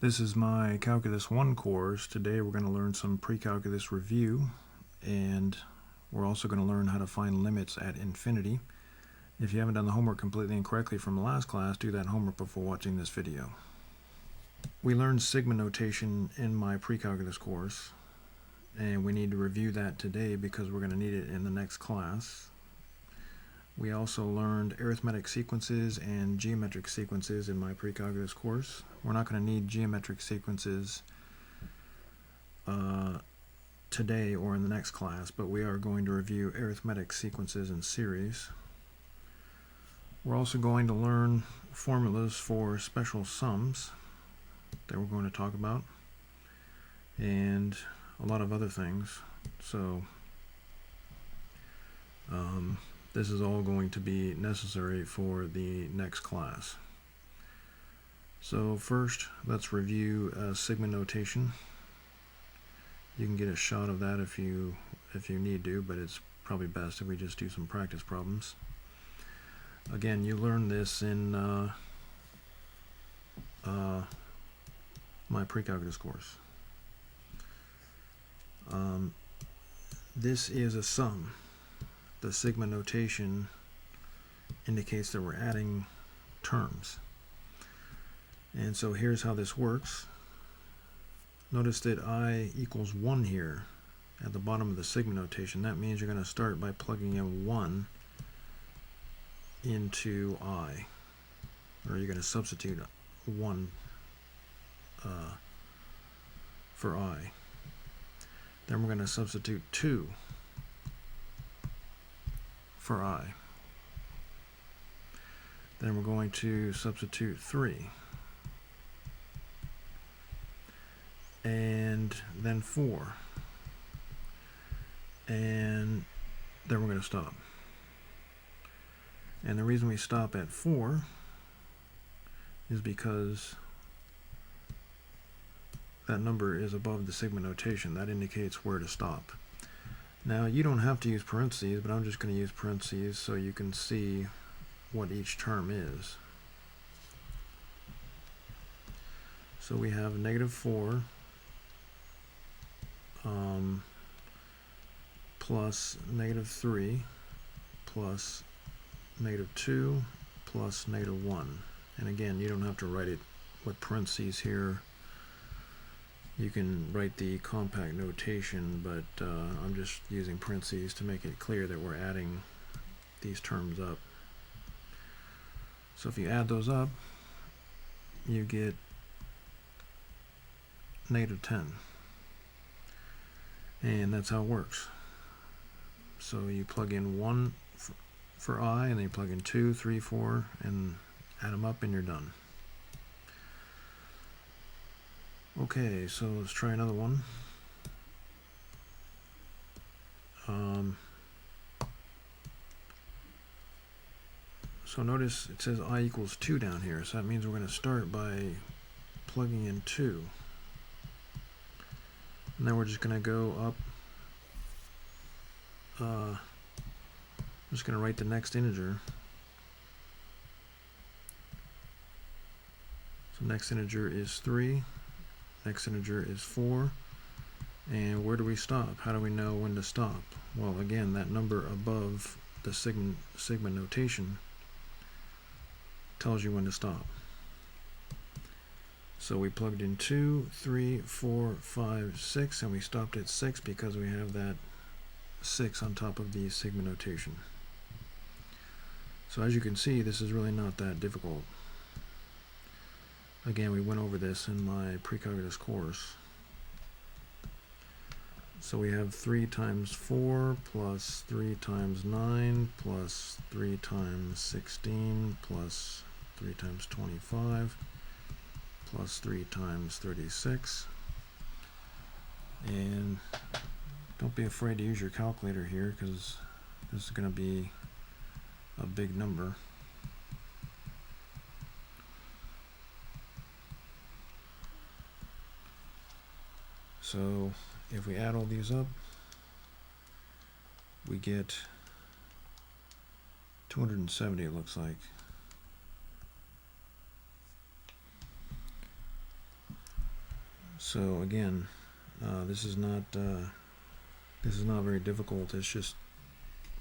This is my Calculus 1 course. Today we're going to learn some Precalculus review, and we're also going to learn how to find limits at infinity. If you haven't done the homework completely and correctly from the last class, do that homework before watching this video. We learned sigma notation in my Precalculus course, and we need to review that today because we're going to need it in the next class. We also learned arithmetic sequences and geometric sequences in my Precalculus course. We're not going to need geometric sequences today or in the next class, but we are going to review arithmetic sequences and series. We're also going to learn formulas for special sums that we're going to talk about, and a lot of other things. So this is all going to be necessary for the next class. So first, let's review sigma notation. You can get a shot of that if you need to, but it's probably best if we just do some practice problems. Again, you learned this in my Precalculus course. This is a sum. The sigma notation indicates that we're adding terms. And so here's how this works. Notice that I equals 1 here at the bottom of the sigma notation. That means you're going to start by plugging in 1 into I, or you're going to substitute 1 for I. Then we're going to substitute 2 for I. Then we're going to substitute 3. And then 4. And then we're going to stop. And the reason we stop at 4 is because that number is above the sigma notation. That indicates where to stop. Now, you don't have to use parentheses, but I'm just going to use parentheses so you can see what each term is. So we have -4 plus -3 plus -2 plus -1. And again, you don't have to write it with parentheses here. You can write the compact notation, but I'm just using parentheses to make it clear that we're adding these terms up. So if you add those up, you get -10. And that's how it works. So you plug in 1 for I, and then you plug in 2, 3, 4, and add them up, and you're done. Okay, so let's try another one. So notice it says I equals 2 down here, so that means we're going to start by plugging in 2. And then we're just going to go up. I'm just going to write the next integer. So next integer is 3. Next integer is 4. And where do we stop? How do we know when to stop? Well, again, that number above the sigma notation tells you when to stop. So we plugged in 2, 3, 4, 5, 6, and we stopped at 6 because we have that 6 on top of the sigma notation. So as you can see, this is really not that difficult. Again, we went over this in my Precalculus course. So we have 3 times 4 plus 3 times 9 plus 3 times 16 plus 3 times 25 plus 3 times 36. And don't be afraid to use your calculator here, because this is going to be a big number. So if we add all these up, we get 270, it looks like. So again, this is not very difficult. It's just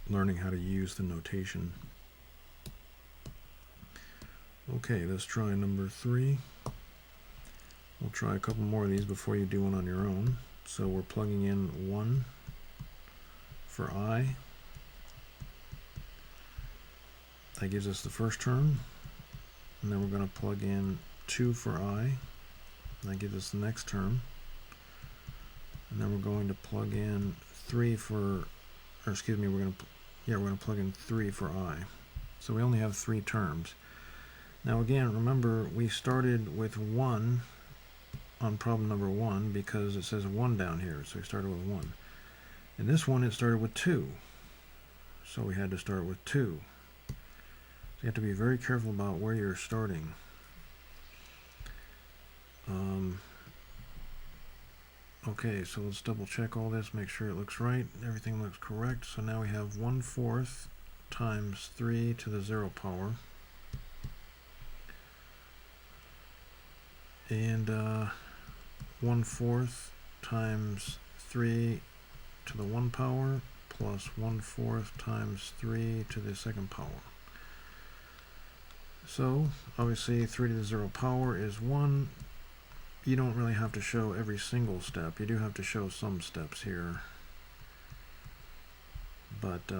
learning how to use the notation. Okay, let's try number 3. We'll try a couple more of these before you do one on your own. So we're plugging in 1 for I. That gives us the first term. And then we're going to plug in 2 for I. That gives us the next term. And then we're going to plug in 3 for, or excuse me, we're going to plug in 3 for I. So we only have 3 terms. Now again, remember we started with 1 on problem number 1 because it says 1 down here, so we started with 1. In this one it started with 2, so we had to start with 2. So you have to be very careful about where you're starting. Okay, so let's double check all this, make sure it looks right, everything looks correct. So now we have 1/4 times 3 to the 0 power. And 1/4 times 3 to the 1 power plus 1/4 times 3 to the 2nd power. So obviously 3 to the 0 power is 1. You don't really have to show every single step. You do have to show some steps here. But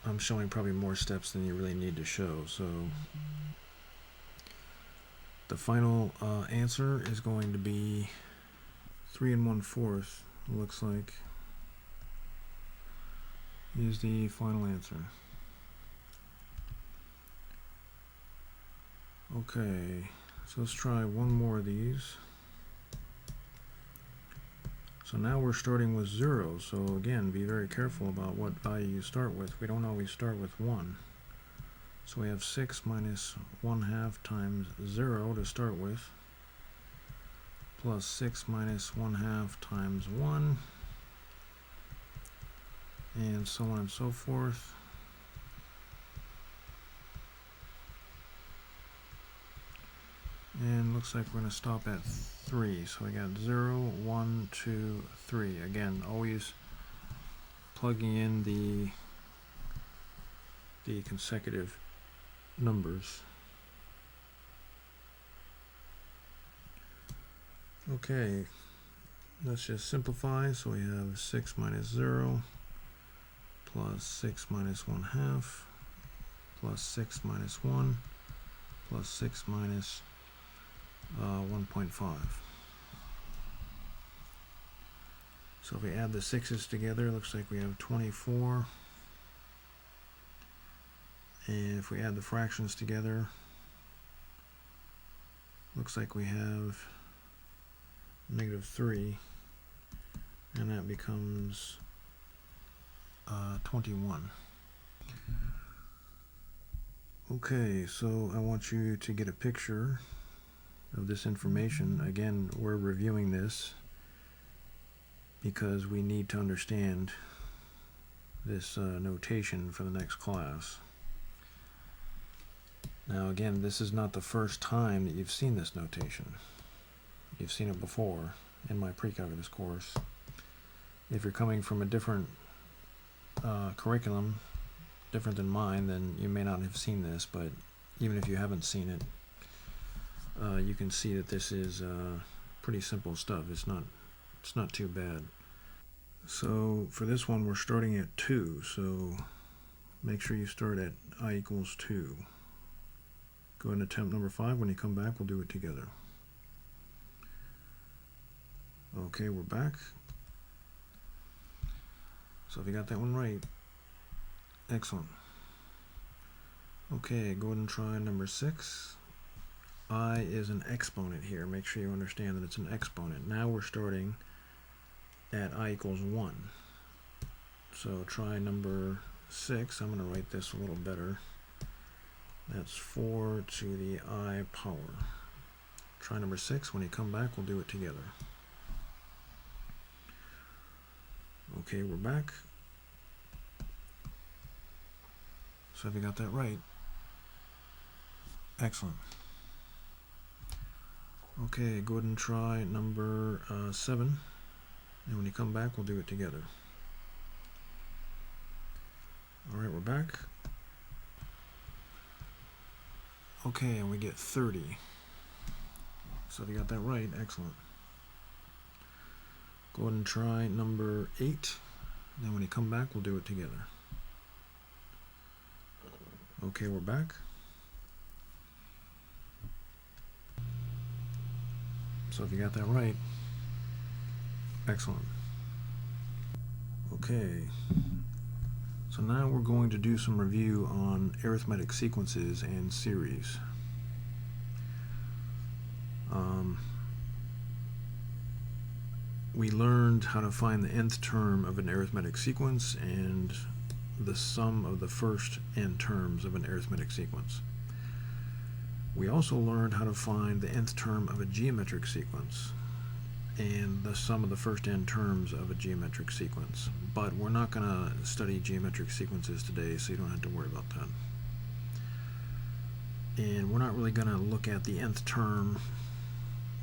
I'm showing probably more steps than you really need to show. So the final answer is going to be 3 1/4, looks like, is the final answer. Okay, so let's try one more of these. So now we're starting with 0, so again, be very careful about what value you start with. We don't always start with 1. So we have 6 minus 1/2 times 0 to start with, plus 6 minus 1/2 times 1, and so on and so forth. And looks like we're going to stop at 3. So we got 0, 1, 2, 3. Again, always plugging in the consecutive numbers. Okay, let's just simplify. So we have 6 minus 0 plus 6 minus 1/2 plus 6 minus 1 plus 6 minus 1.5. So if we add the 6's together, it looks like we have 24. And if we add the fractions together, looks like we have -3, and that becomes 21. Okay, so I want you to get a picture of this information. Again, we're reviewing this because we need to understand this notation for the next class. Now again, this is not the first time that you've seen this notation. You've seen it before in my Precalculus course. If you're coming from a different curriculum, different than mine, then you may not have seen this, but even if you haven't seen it, you can see that this is pretty simple stuff. It's not too bad. So for this one, we're starting at 2. So make sure you start at I equals 2. Go ahead and attempt number 5. When you come back, we'll do it together. Okay, we're back. So if you got that one right, excellent. Okay, go ahead and try number 6. I is an exponent here. Make sure you understand that it's an exponent. Now we're starting at I equals 1. So try number 6. I'm going to write this a little better. That's 4 to the I power. Try number 6. When you come back, we'll do it together. Okay, we're back. So have you got that right? Excellent. Okay, go ahead and try number 7, and when you come back we'll do it together. Alright, we're back. Okay, and we get 30. So if you got that right, excellent. Go ahead and try number 8, then when you come back we'll do it together. Okay, we're back. So if you got that right, excellent. Okay, so now we're going to do some review on arithmetic sequences and series. We learned how to find the nth term of an arithmetic sequence and the sum of the first n terms of an arithmetic sequence. We also learned how to find the nth term of a geometric sequence and the sum of the first n terms of a geometric sequence. But we're not going to study geometric sequences today, so you don't have to worry about that. And we're not really going to look at the nth term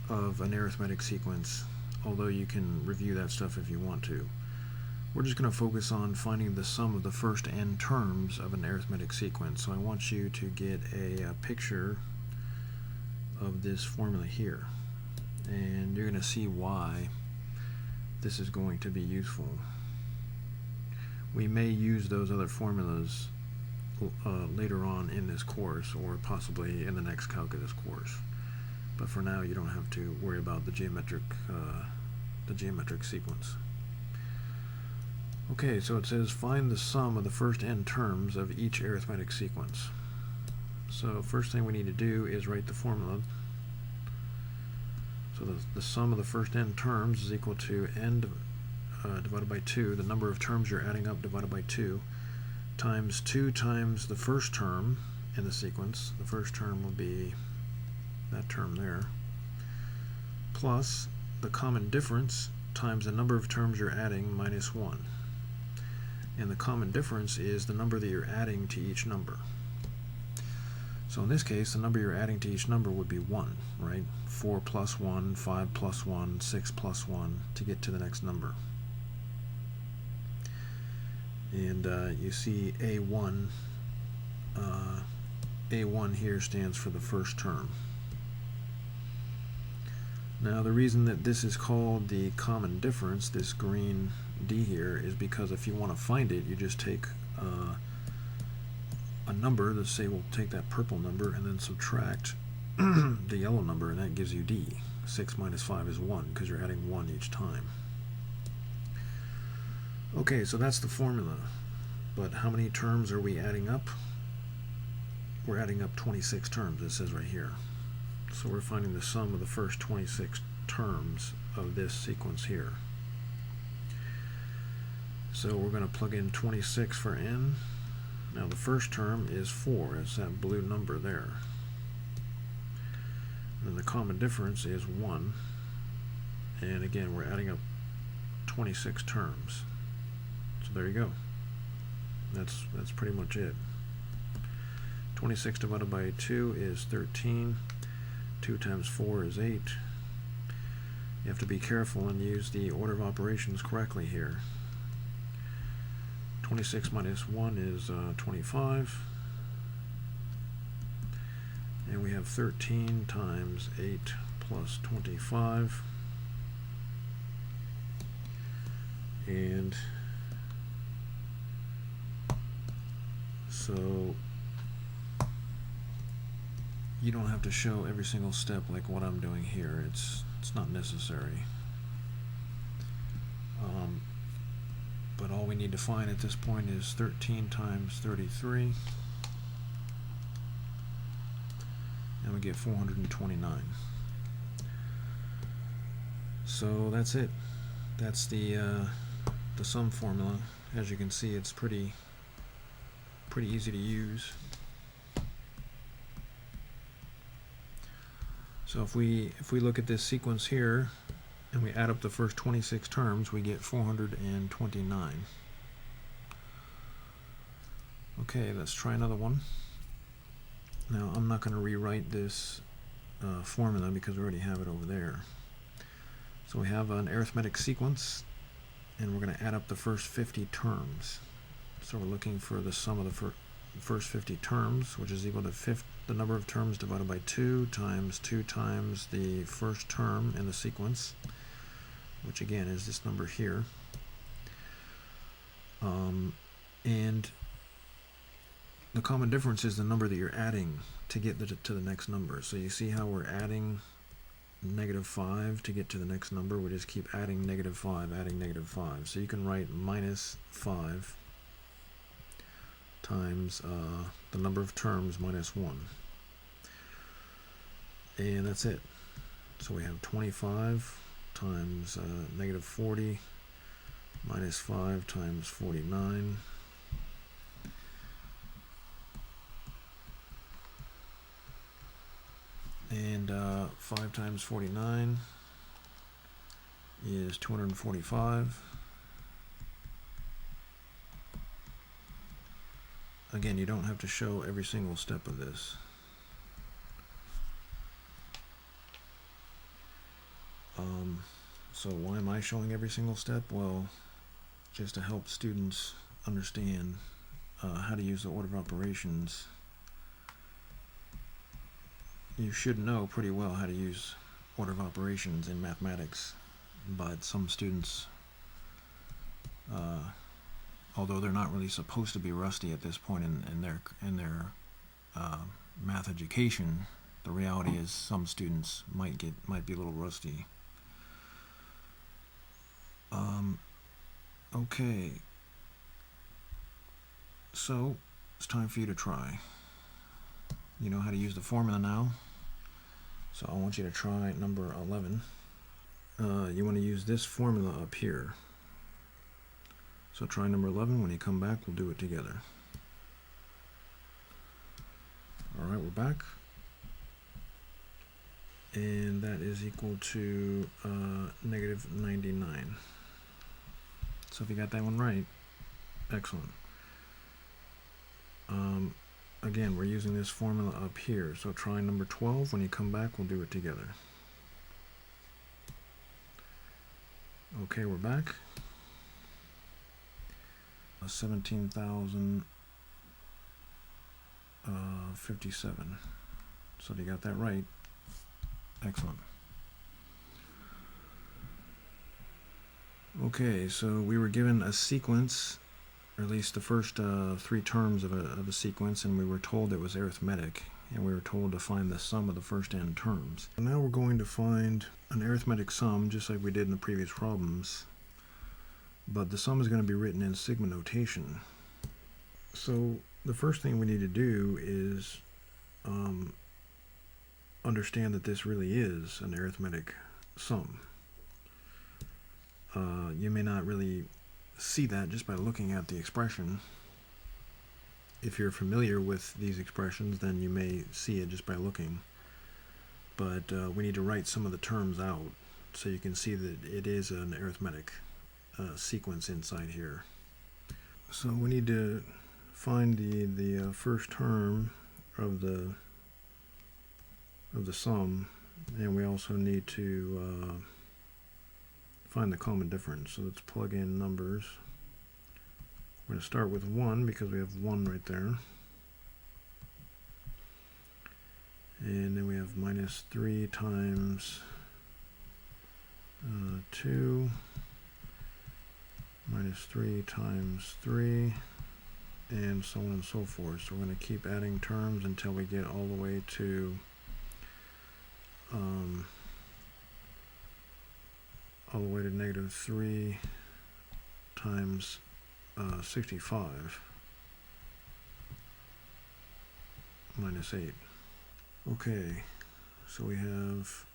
of an arithmetic sequence, although you can review that stuff if you want to. We're just going to focus on finding the sum of the first n terms of an arithmetic sequence. So I want you to get a picture of this formula here, and you're going to see why this is going to be useful. We may use those other formulas later on in this course, or possibly in the next calculus course. But for now, you don't have to worry about the geometric sequence. Okay, so it says find the sum of the first n terms of each arithmetic sequence. So first thing we need to do is write the formula. So the sum of the first n terms is equal to n divided by 2, the number of terms you're adding up divided by 2, times 2 times the first term in the sequence. The first term will be that term there, plus the common difference times the number of terms you're adding minus 1. And the common difference is the number that you're adding to each number. So in this case, the number you're adding to each number would be 1, right? 4 plus 1, 5 plus 1, 6 plus 1 to get to the next number. And you see A1. A1 here stands for the first term. Now the reason that this is called the common difference, this green D here, is because if you want to find it, you just take a number, let's say we'll take that purple number and then subtract the yellow number, and that gives you D. 6 minus 5 is 1, because you're adding 1 each time. Okay, so that's the formula. But how many terms are we adding up? We're adding up 26 terms, it says right here. So we're finding the sum of the first 26 terms of this sequence here. So we're going to plug in 26 for n. Now the first term is 4, it's that blue number there. And the common difference is 1. And again, we're adding up 26 terms. So there you go. That's pretty much it. 26 divided by 2 is 13. 2 times 4 is 8. You have to be careful and use the order of operations correctly here. 26 minus 1 is 25. And we have 13 times 8 plus 25. And so you don't have to show every single step like what I'm doing here. It's not necessary. But all we need to find at this point is 13 times 33, and we get 429. So that's it. That's the sum formula. As you can see, it's pretty easy to use. So if we look at this sequence here and we add up the first 26 terms, we get 429. Okay, let's try another one. Now I'm not going to rewrite this formula because we already have it over there. So we have an arithmetic sequence, and we're going to add up the first 50 terms. So we're looking for the sum of the first 50 terms, which is equal to the number of terms divided by 2 times the first term in the sequence, which again is this number here. And the common difference is the number that you're adding to get to the next number. So you see how we're adding -5 to get to the next number. We just keep adding -5, adding -5. So you can write -5 times the number of terms -1. And that's it. So we have 25 times -40 minus 5 times 49. And 5 times 49 is 245. Again, you don't have to show every single step of this. So why am I showing every single step? Well, just to help students understand how to use the order of operations. You should know pretty well how to use order of operations in mathematics, but some students, although they're not really supposed to be rusty at this point in their math education, the reality is some students might be a little rusty. Okay, so it's time for you to try. You know how to use the formula now, so I want you to try number 11. You want to use this formula up here. So try number 11. When you come back, we'll do it together. Alright, we're back. And that is equal to -99. So if you got that one right, excellent. Again, we're using this formula up here. So try number 12. When you come back, we'll do it together. Okay, we're back. 17,057. So if you got that right, excellent. Okay, so we were given a sequence, or at least the first 3 terms of a sequence, and we were told it was arithmetic, and we were told to find the sum of the first n terms. Now we're going to find an arithmetic sum, just like we did in the previous problems, but the sum is going to be written in sigma notation. So the first thing we need to do is understand that this really is an arithmetic sum. You may not really see that just by looking at the expression. If you're familiar with these expressions, then you may see it just by looking. But we need to write some of the terms out so you can see that it is an arithmetic sequence inside here. So we need to find the first term of the sum, and we also need to find the common difference. So let's plug in numbers. We're going to start with 1 because we have 1 right there. And then we have -3 times 2, -3 times 3, and so on and so forth. So we're going to keep adding terms until we get all the way to -3 times 65 minus 8. Okay, so we have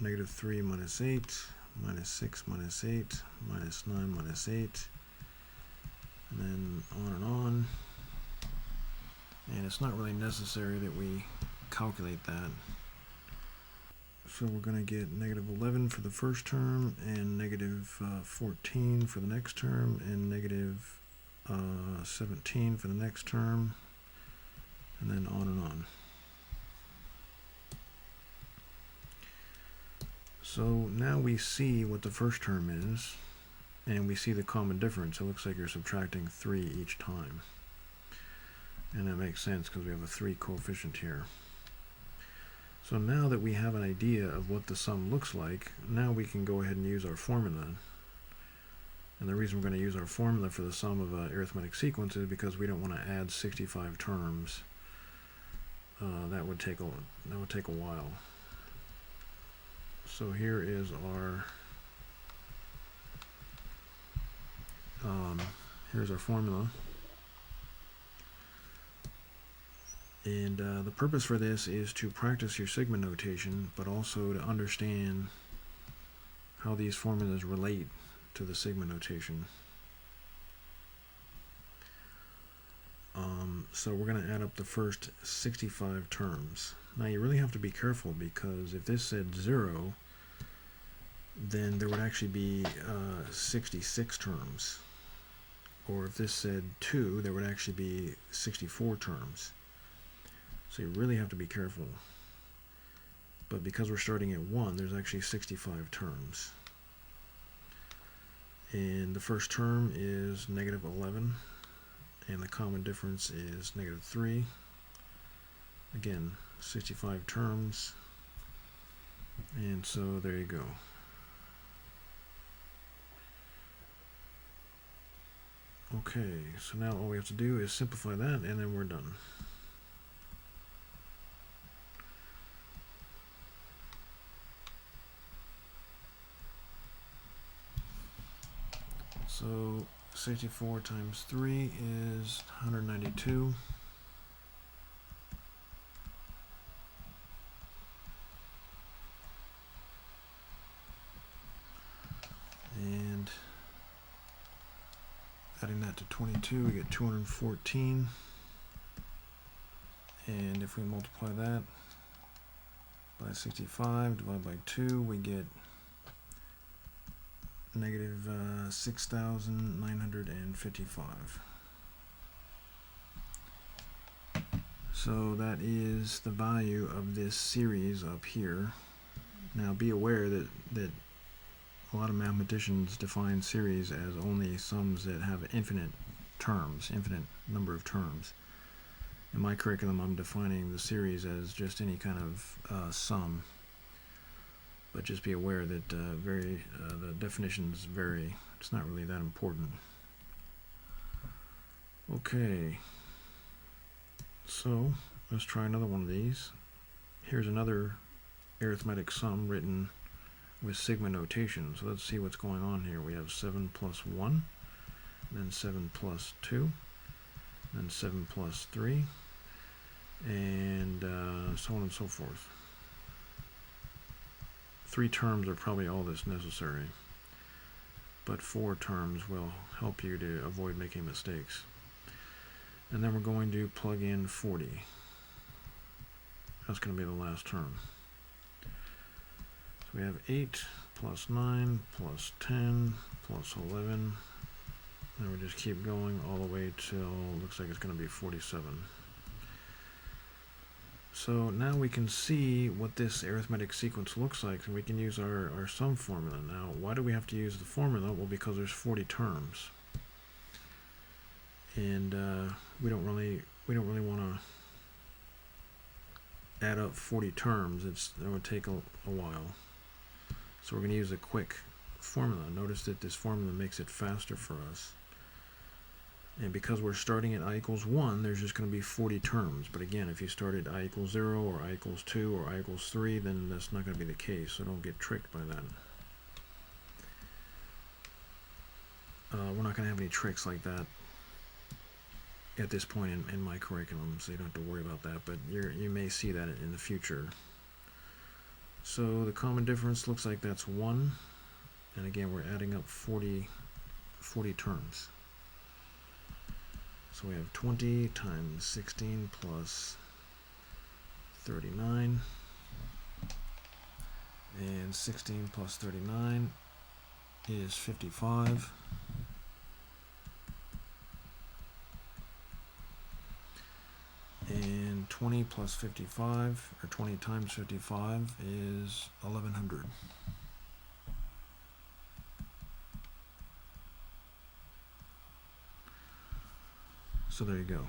-3 minus 8, minus 6 minus 8, minus 9 minus 8, and then on and on. And it's not really necessary that we calculate that. So we're going to get -11 for the first term, and -14 for the next term, and -17 for the next term, and then on and on. So now we see what the first term is, and we see the common difference. It looks like you're subtracting 3 each time. And that makes sense because we have a 3 coefficient here. So now that we have an idea of what the sum looks like, now we can go ahead and use our formula. And the reason we're going to use our formula for the sum of an arithmetic sequence is because we don't want to add 65 terms. That would take a while. So here is our here's our formula. And the purpose for this is to practice your sigma notation, but also to understand how these formulas relate to the sigma notation. So we're going to add up the first 65 terms. Now you really have to be careful, because if this said 0, then there would actually be 66 terms. Or if this said 2, there would actually be 64 terms. So you really have to be careful. But because we're starting at 1, there's actually 65 terms. And the first term is negative 11, and the common difference is negative 3. Again, 65 terms, and so there you go. Okay, so now all we have to do is simplify that, and then we're done. So 64 times 3 is 192. And adding that to 22, we get 214. And if we multiply that by 65 divided by 2, we get negative 6,955. So that is the value of this series up here. Now be aware that a lot of mathematicians define series as only sums that have infinite terms, infinite number of terms. In my curriculum, I'm defining the series as just any kind of sum. But just be aware that the definitions vary. It's not really that important. Okay, so let's try another one of these. Here's another arithmetic sum written with sigma notation. So let's see what's going on here. We have 7 plus 1, then 7 plus 2, then 7 plus 3, and so on and so forth. 3 terms are probably all that's necessary, but 4 terms will help you to avoid making mistakes. And then we're going to plug in 40. That's going to be the last term. So we have 8 plus 9 plus 10 plus 11, and we just keep going all the way till, looks like it's going to be 47. So now we can see what this arithmetic sequence looks like, and we can use our sum formula. Now, why do we have to use the formula? Well, because there's 40 terms, and we don't really want to add up 40 terms. It would take a while. So we're going to use a quick formula. Notice that this formula makes it faster for us. And because we're starting at I equals 1, there's just going to be 40 terms. But again, if you start at I equals 0 or I equals 2 or I equals 3, then that's not going to be the case. So don't get tricked by that. We're not going to have any tricks like that at this point in my curriculum, so you don't have to worry about that. But you may see that in the future. So the common difference looks like that's 1. And again, we're adding up 40 terms. So we have 20 times 16 plus 39, and 16 plus 39 is 55. And 20 plus 55, or 20 times 55, is 1100. So there you go.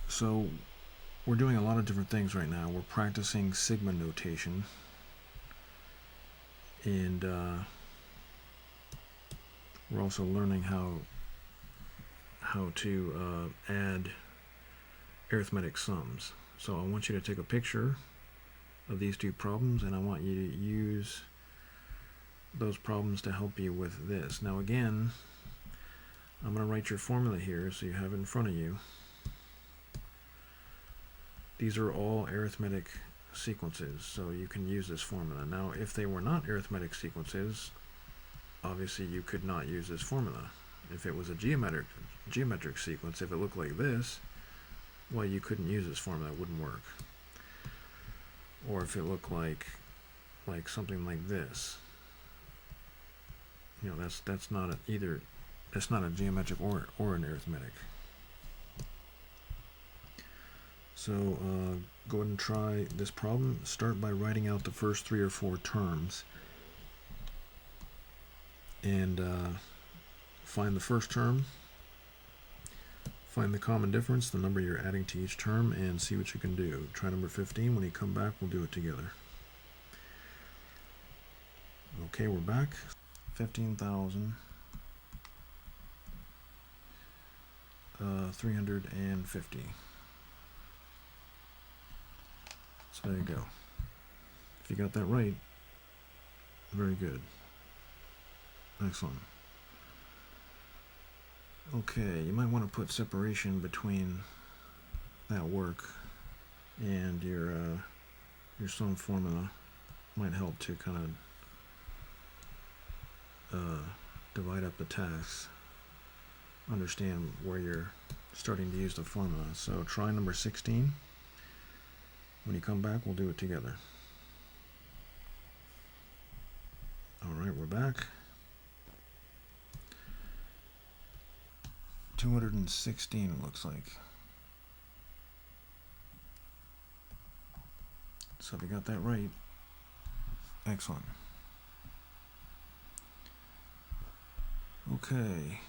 So we're doing a lot of different things right now. We're practicing sigma notation, and we're also learning how to add arithmetic sums. So I want you to take a picture of these two problems, and I want you to use those problems to help you with this. Now again, I'm going to write your formula here so you have it in front of you. These are all arithmetic sequences, so you can use this formula. Now, if they were not arithmetic sequences, obviously you could not use this formula. If it was a geometric sequence, if it looked like this, well, you couldn't use this formula, it wouldn't work. Or if it looked like something like this, you know, that's not that's not a geometric or an arithmetic. So go ahead and try this problem. Start by writing out the first 3 or 4 terms, and find the first term, find the common difference, the number you're adding to each term, and see what you can do. Try number 15. When you come back, we'll do it together. Okay, we're back. 15,350. So there you go. If you got that right, very good. Excellent. Okay, you might want to put separation between that work and your sum formula. Might help to kind of divide up the tasks, understand where you're starting to use the formula. So try number 16. When you come back, we'll do it together. All right, we're back. 216, it looks like. So if you got that right, excellent. Okay.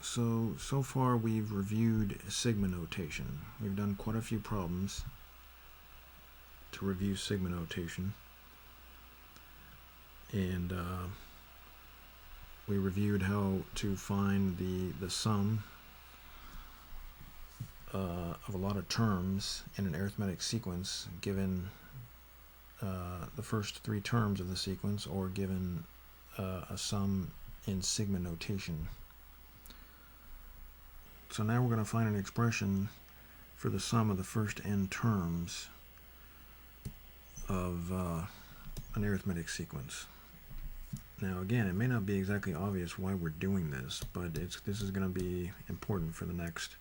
So far we've reviewed sigma notation. We've done quite a few problems to review sigma notation. And we reviewed how to find the sum of a lot of terms in an arithmetic sequence given the first 3 terms of the sequence, or given a sum in sigma notation. So now we're going to find an expression for the sum of the first n terms of an arithmetic sequence. Now again, it may not be exactly obvious why we're doing this, but this is going to be important for the next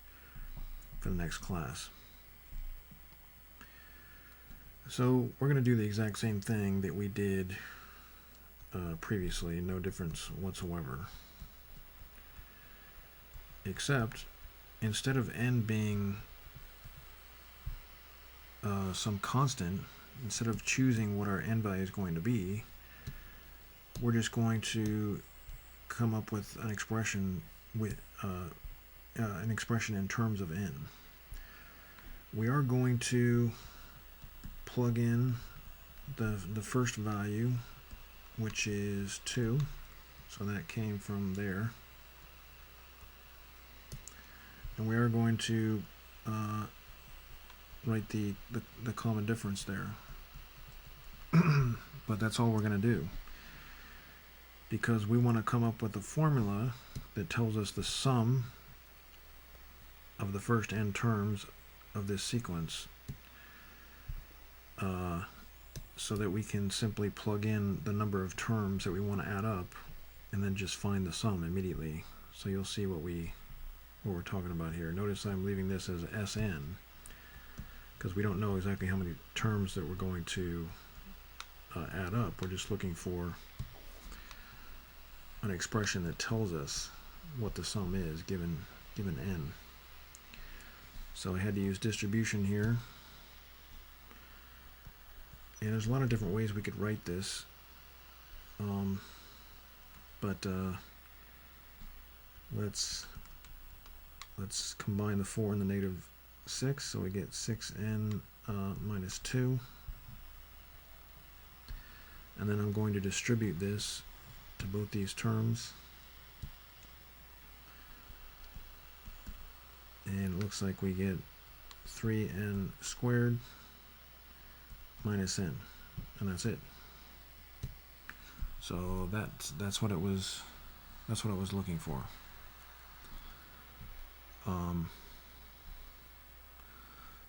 class. So we're going to do the exact same thing that we did previously, no difference whatsoever, except instead of n being some constant, instead of choosing what our n value is going to be, we're just going to come up with an expression in terms of n. We are going to plug in the first value, which is 2. So that came from there. And we are going to write the common difference there. But that's all we're going to do, because we want to come up with a formula that tells us the sum of the first n terms of this sequence, so that we can simply plug in the number of terms that we want to add up and then just find the sum immediately. So you'll see what we're talking about here. Notice I'm leaving this as Sn, because we don't know exactly how many terms that we're going to add up. We're just looking for an expression that tells us what the sum is given n. So I had to use distribution here. And there's a lot of different ways we could write this. but let's combine the 4 and the negative 6, so we get 6n minus 2. And then I'm going to distribute this to both these terms. And it looks like we get 3n squared minus n, and that's it. So that's what it was. That's what I was looking for.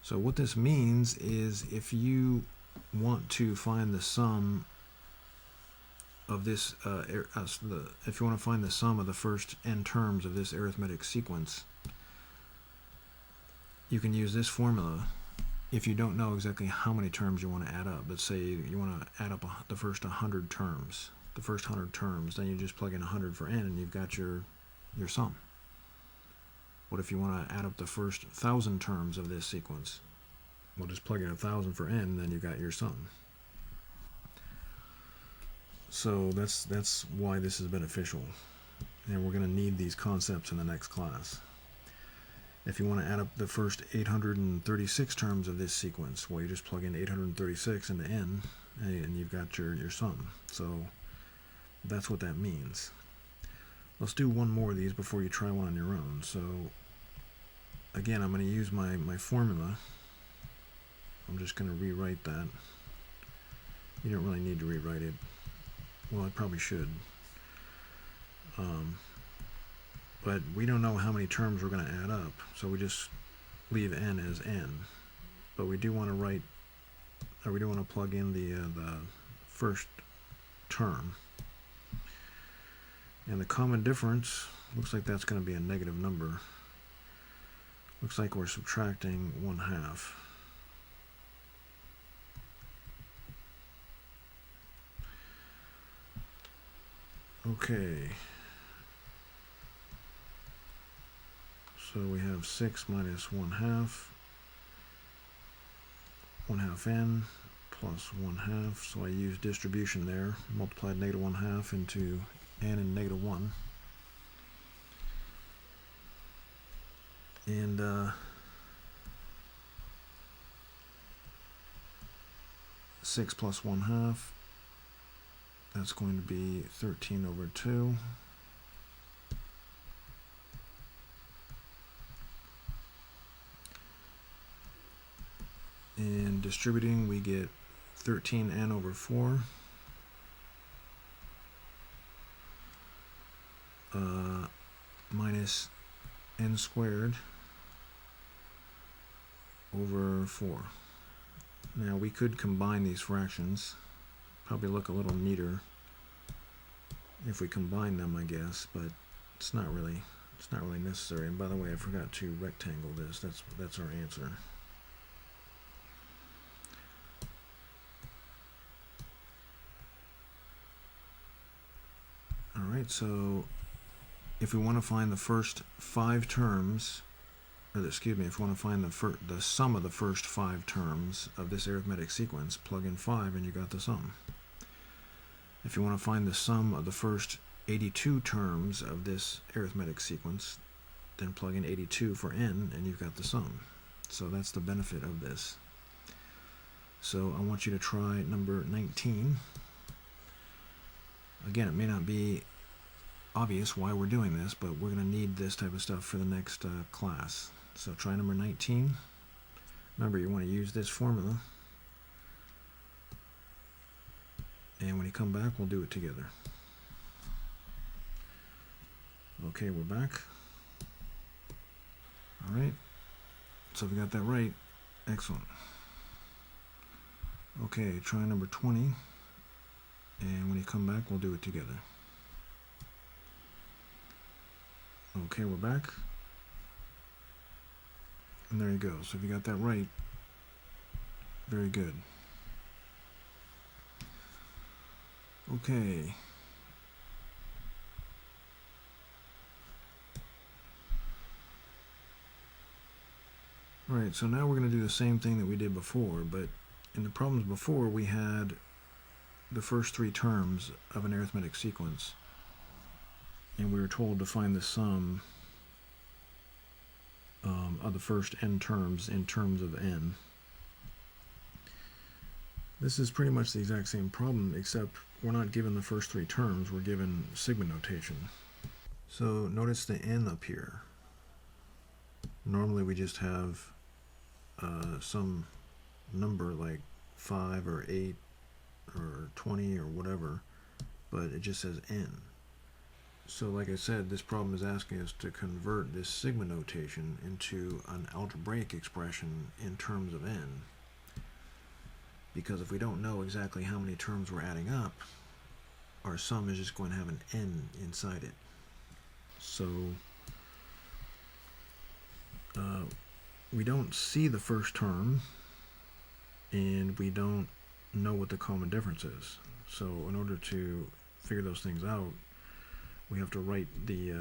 So what this means is, if you want to find the sum of this, if you want to find the sum of the first n terms of this arithmetic sequence, you can use this formula if you don't know exactly how many terms you want to add up. Let's say you want to add up the first 100 terms. The first 100 terms, then you just plug in 100 for n and you've got your sum. What if you want to add up the first 1,000 terms of this sequence? We'll just plug in 1,000 for n, and then you've got your sum. So that's why this is beneficial. And we're going to need these concepts in the next class. If you want to add up the first 836 terms of this sequence, well, you just plug in 836 into n, and you've got your sum. So that's what that means. Let's do one more of these before you try one on your own. So again, I'm going to use my formula. I'm just going to rewrite that. You don't really need to rewrite it. Well, I probably should. But we don't know how many terms we're going to add up, so we just leave n as n. But we do want to write, or we do want to plug in the first term. And the common difference looks like that's going to be a negative number. Looks like we're subtracting 1/2. Okay. So we have 6 minus 1/2, 1/2 n plus 1/2. So I used distribution there, multiplied negative 1/2 into n and negative 1. And 6 plus 1/2, that's going to be 13 over 2. And distributing, we get 13n over 4 minus n squared over 4. Now we could combine these fractions. Probably look a little neater if we combine them, I guess, but it's not really necessary. And by the way, I forgot to rectangle this. That's our answer. Alright, so if we want to find the first 5 terms, or excuse me, if we want to find the sum of the first 5 terms of this arithmetic sequence, plug in 5 and you got the sum. If you want to find the sum of the first 82 terms of this arithmetic sequence, then plug in 82 for n and you've got the sum. So that's the benefit of this. So I want you to try number 19. Again, it may not be obvious why we're doing this, but we're going to need this type of stuff for the next class. So try number 19. Remember, you want to use this formula. And when you come back, we'll do it together. Okay, we're back. Alright, so we got that right. Excellent. Okay, try number 20. And when you come back, we'll do it together. Okay, we're back. And there you go. So if you got that right, very good. Okay. Right, so now we're going to do the same thing that we did before, but in the problems before we had the first 3 terms of an arithmetic sequence. and we were told to find the sum of the first n terms in terms of n. This is pretty much the exact same problem, except we're not given the first three terms, we're given sigma notation. So notice the n up here. Normally we just have some number like 5 or 8 or 20 or whatever, but it just says n. So like I said, this problem is asking us to convert this sigma notation into an algebraic expression in terms of n. Because if we don't know exactly how many terms we're adding up, our sum is just going to have an n inside it. So we don't see the first term, and we don't know what the common difference is. So in order to figure those things out, we have to write the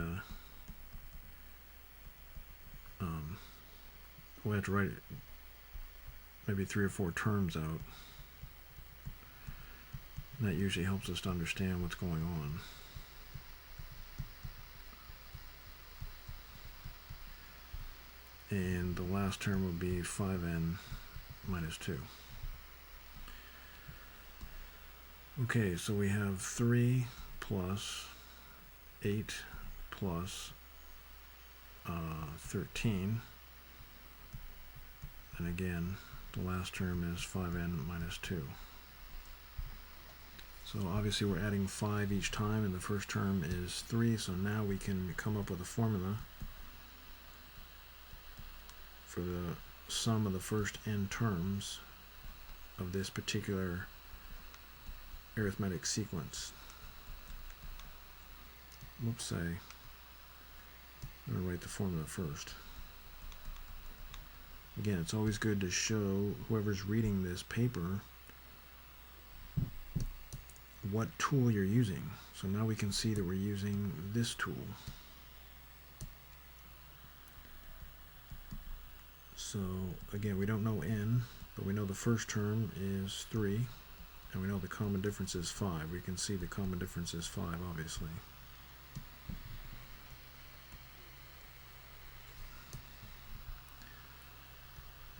we have to write maybe 3 or 4 terms out. That usually helps us to understand what's going on. And the last term would be 5n minus 2. Okay, so we have 3 plus 8 plus 13. And again, the last term is 5n minus 2. So obviously we're adding 5 each time, and the first term is 3, so now we can come up with a formula for the sum of the first n terms of this particular arithmetic sequence. Whoops, I'm going to write the formula first. Again, it's always good to show whoever's reading this paper what tool you're using. So now we can see that we're using this tool. So again, we don't know n, but we know the first term is 3, and we know the common difference is 5. We can see the common difference is 5, obviously.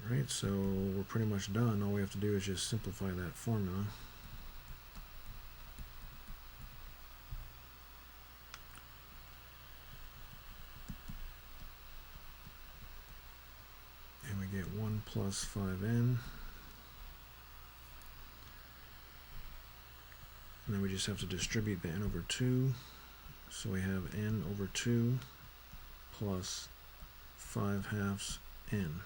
Alright, so we're pretty much done. All we have to do is just simplify that formula. And we get 1 plus 5n. And then we just have to distribute the n over 2. So we have n over 2 plus 5/2 n.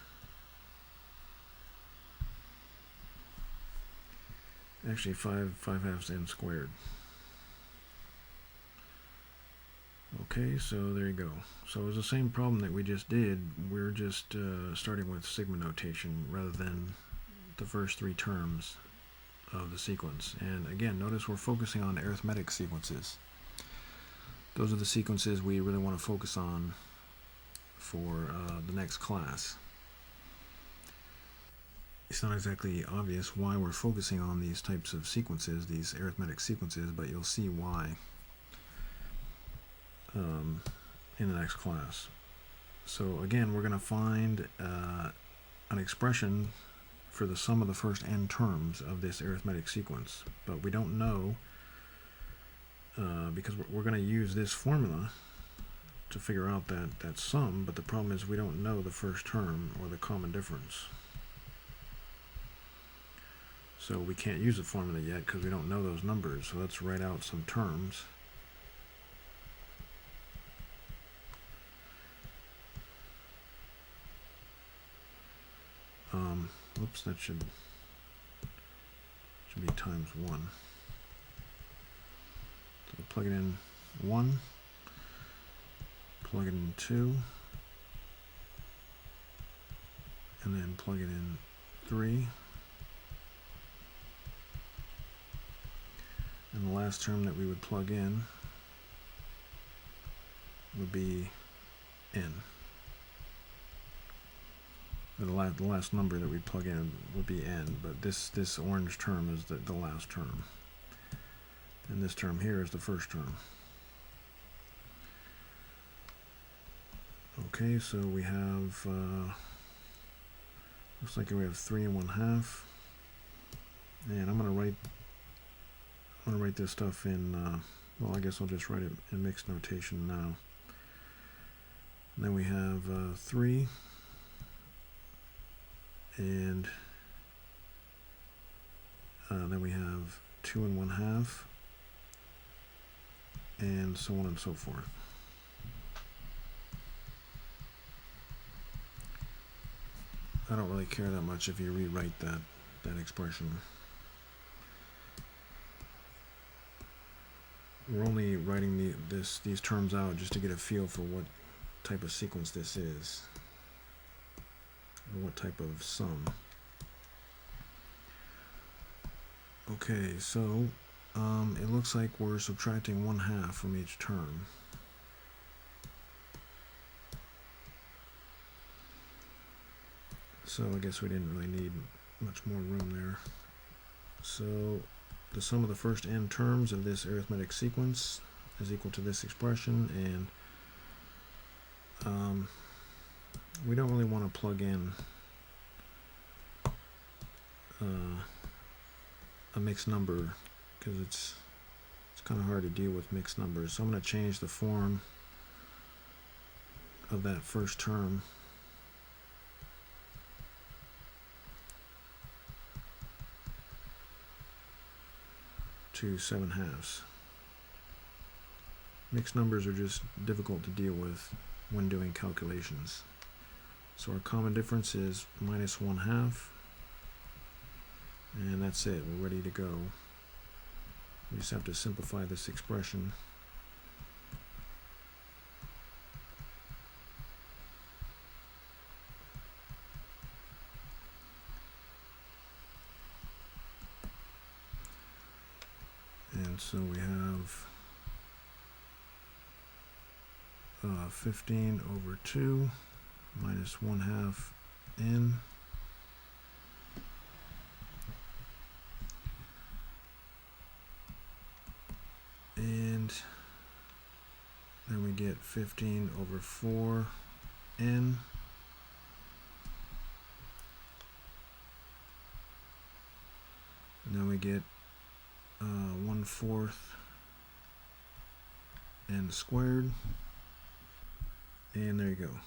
Actually, 5/2 n squared. Okay, so there you go. So it's the same problem that we just did. We're just starting with sigma notation rather than the first 3 terms of the sequence. And again, notice we're focusing on arithmetic sequences. Those are the sequences we really want to focus on for the next class. It's not exactly obvious why we're focusing on these types of sequences, these arithmetic sequences, but you'll see why in the next class. So again, we're going to find an expression for the sum of the first n terms of this arithmetic sequence, but we don't know because we're going to use this formula to figure out that sum, but the problem is we don't know the first term or the common difference. So we can't use the formula yet because we don't know those numbers. So let's write out some terms. Oops, that should be times 1. So we'll plug it in 1, plug it in 2, and then plug it in 3. And the last term that we would plug in would be n. Or the last number that we plug in would be n, but this orange term is the last term. And this term here is the first term. Okay, so we have, looks like we have 3 1/2. And I'm gonna write this stuff in, well, I guess I'll just write it in mixed notation now. And then we have 3, and then we have 2 1/2, and so on and so forth. I don't really care that much if you rewrite that expression. We're only writing these terms out just to get a feel for what type of sequence this is, or what type of sum. Okay, so it looks like we're subtracting 1/2 from each term. So I guess we didn't really need much more room there. So the sum of the first n terms of this arithmetic sequence is equal to this expression, and we don't really want to plug in a mixed number because it's kind of hard to deal with mixed numbers. So I'm going to change the form of that first term to 7/2. Mixed numbers are just difficult to deal with when doing calculations. So our common difference is -1/2, and that's it. We're ready to go. We just have to simplify this expression. And so we have 15 over 2 minus 1/2 n. And then we get 15 over 4 n. And then we get 1/4 n squared. And there you go.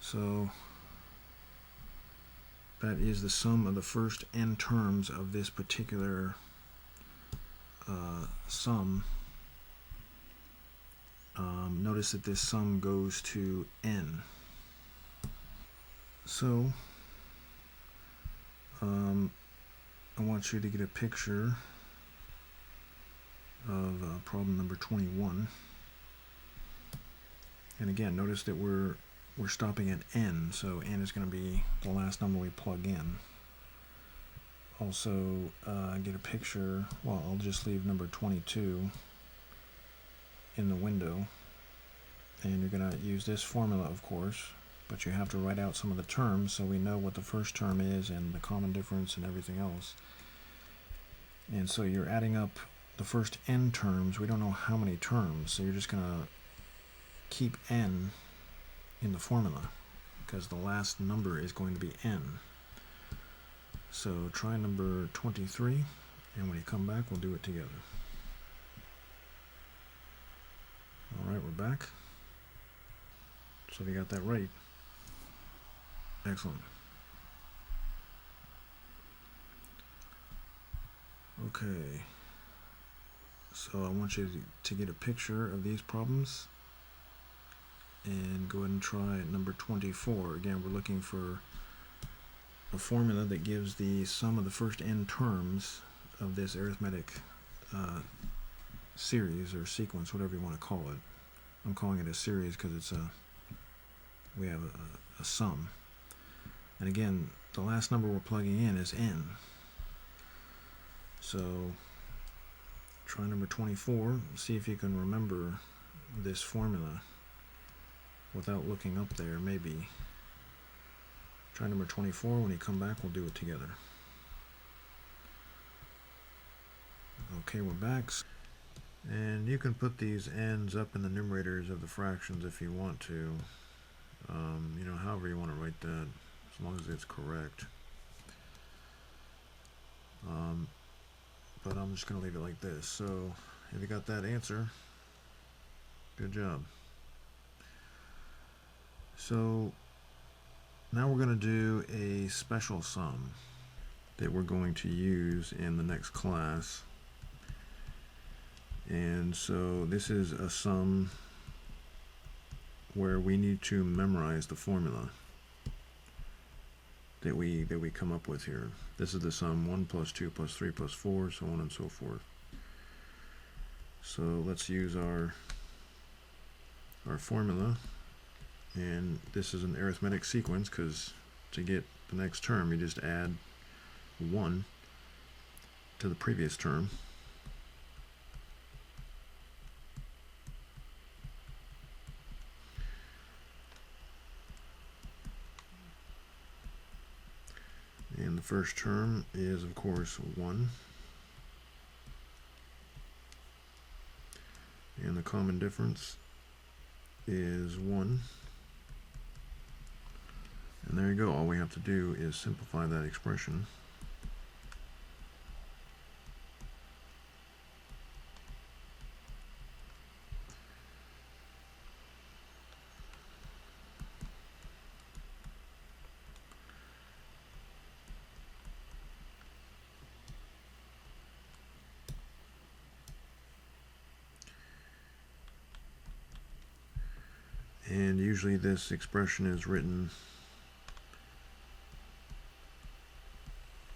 So that is the sum of the first n terms of this particular sum. Notice that this sum goes to n. So I want you to get a picture of problem number 21. And again, notice that we're stopping at n, so n is going to be the last number we plug in. Also, get a picture, well, I'll just leave number 22 in the window. And you're going to use this formula, of course, but you have to write out some of the terms so we know what the first term is and the common difference and everything else. And so you're adding up the first n terms. We don't know how many terms, so you're just going to keep n in the formula because the last number is going to be n. So try number 23, and when you come back, we'll do it together. All right, we're back. So you got that right. Excellent. Okay. So I want you to get a picture of these problems and go ahead and try number 24. Again, we're looking for a formula that gives the sum of the first n terms of this arithmetic series or sequence, whatever you want to call it. I'm calling it a series because we have a sum. And again, the last number we're plugging in is n. So try number 24, see if you can remember this formula without looking up there, maybe. Try number 24, when you come back we'll do it together. Okay, we're back. And you can put these n's up in the numerators of the fractions if you want to. You know, however you want to write that, as long as it's correct. But I'm just going to leave it like this. So if you got that answer, good job. So now we're going to do a special sum that we're going to use in the next class. And so this is a sum where we need to memorize the formula that we come up with here. This is the sum 1 plus 2 plus 3 plus 4, so on and so forth. So let's use our formula, and this is an arithmetic sequence because to get the next term you just add 1 to the previous term. And the first term is, of course, 1. And the common difference is 1. And there you go. All we have to do is simplify that expression. And usually this expression is written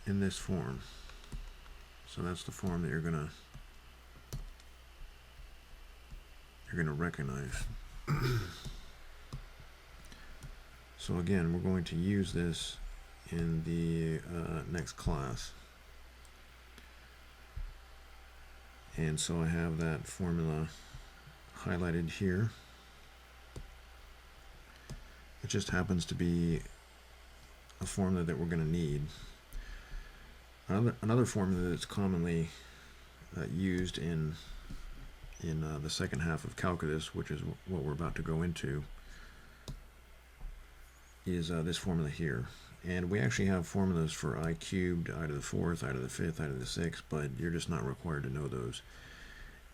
in this form. So that's the form that you're gonna recognize. So again, we're going to use this in the next class. And so I have that formula highlighted here. It just happens to be a formula that we're going to need. Another formula that's commonly used in the second half of calculus, which is what we're about to go into, is this formula here. And we actually have formulas for I cubed, I to the fourth, I to the fifth, I to the sixth, but you're just not required to know those.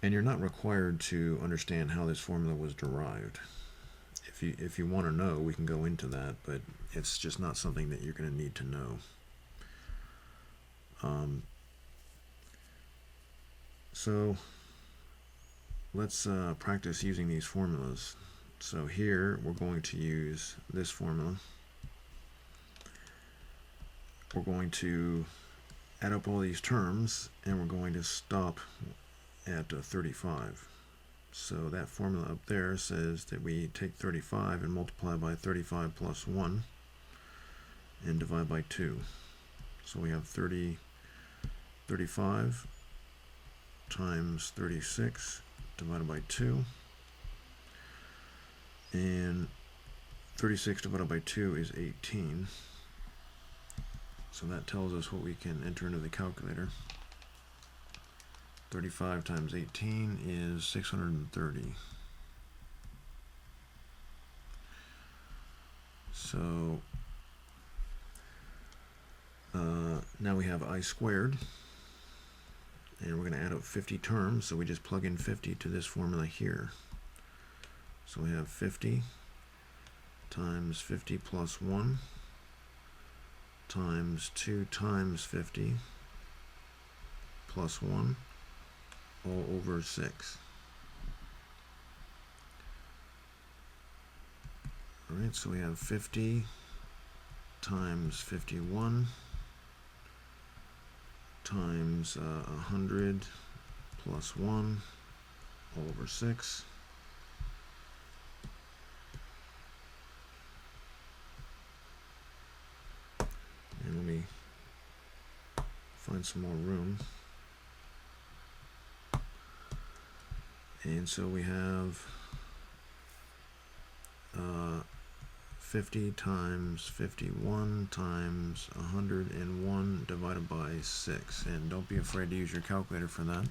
And you're not required to understand how this formula was derived. If you want to know, we can go into that, but it's just not something that you're going to need to know. So let's practice using these formulas. So here we're going to use this formula. We're going to add up all these terms, and we're going to stop at 35. So that formula up there says that we take 35 and multiply by 35 plus 1 and divide by 2. So we have 35 times 36 divided by 2. And 36 divided by 2 is 18. So that tells us what we can enter into the calculator. 35 times 18 is 630. So now we have I squared, and we're going to add up 50 terms, so we just plug in 50 to this formula here. So we have 50 times 50 plus 1 times 2 times 50 plus 1 all over 6. Alright, so we have 50 times 51 times 100 plus 1 all over 6. And let me find some more room. And so we have 50 times 51 times 101 divided by 6. And don't be afraid to use your calculator for that.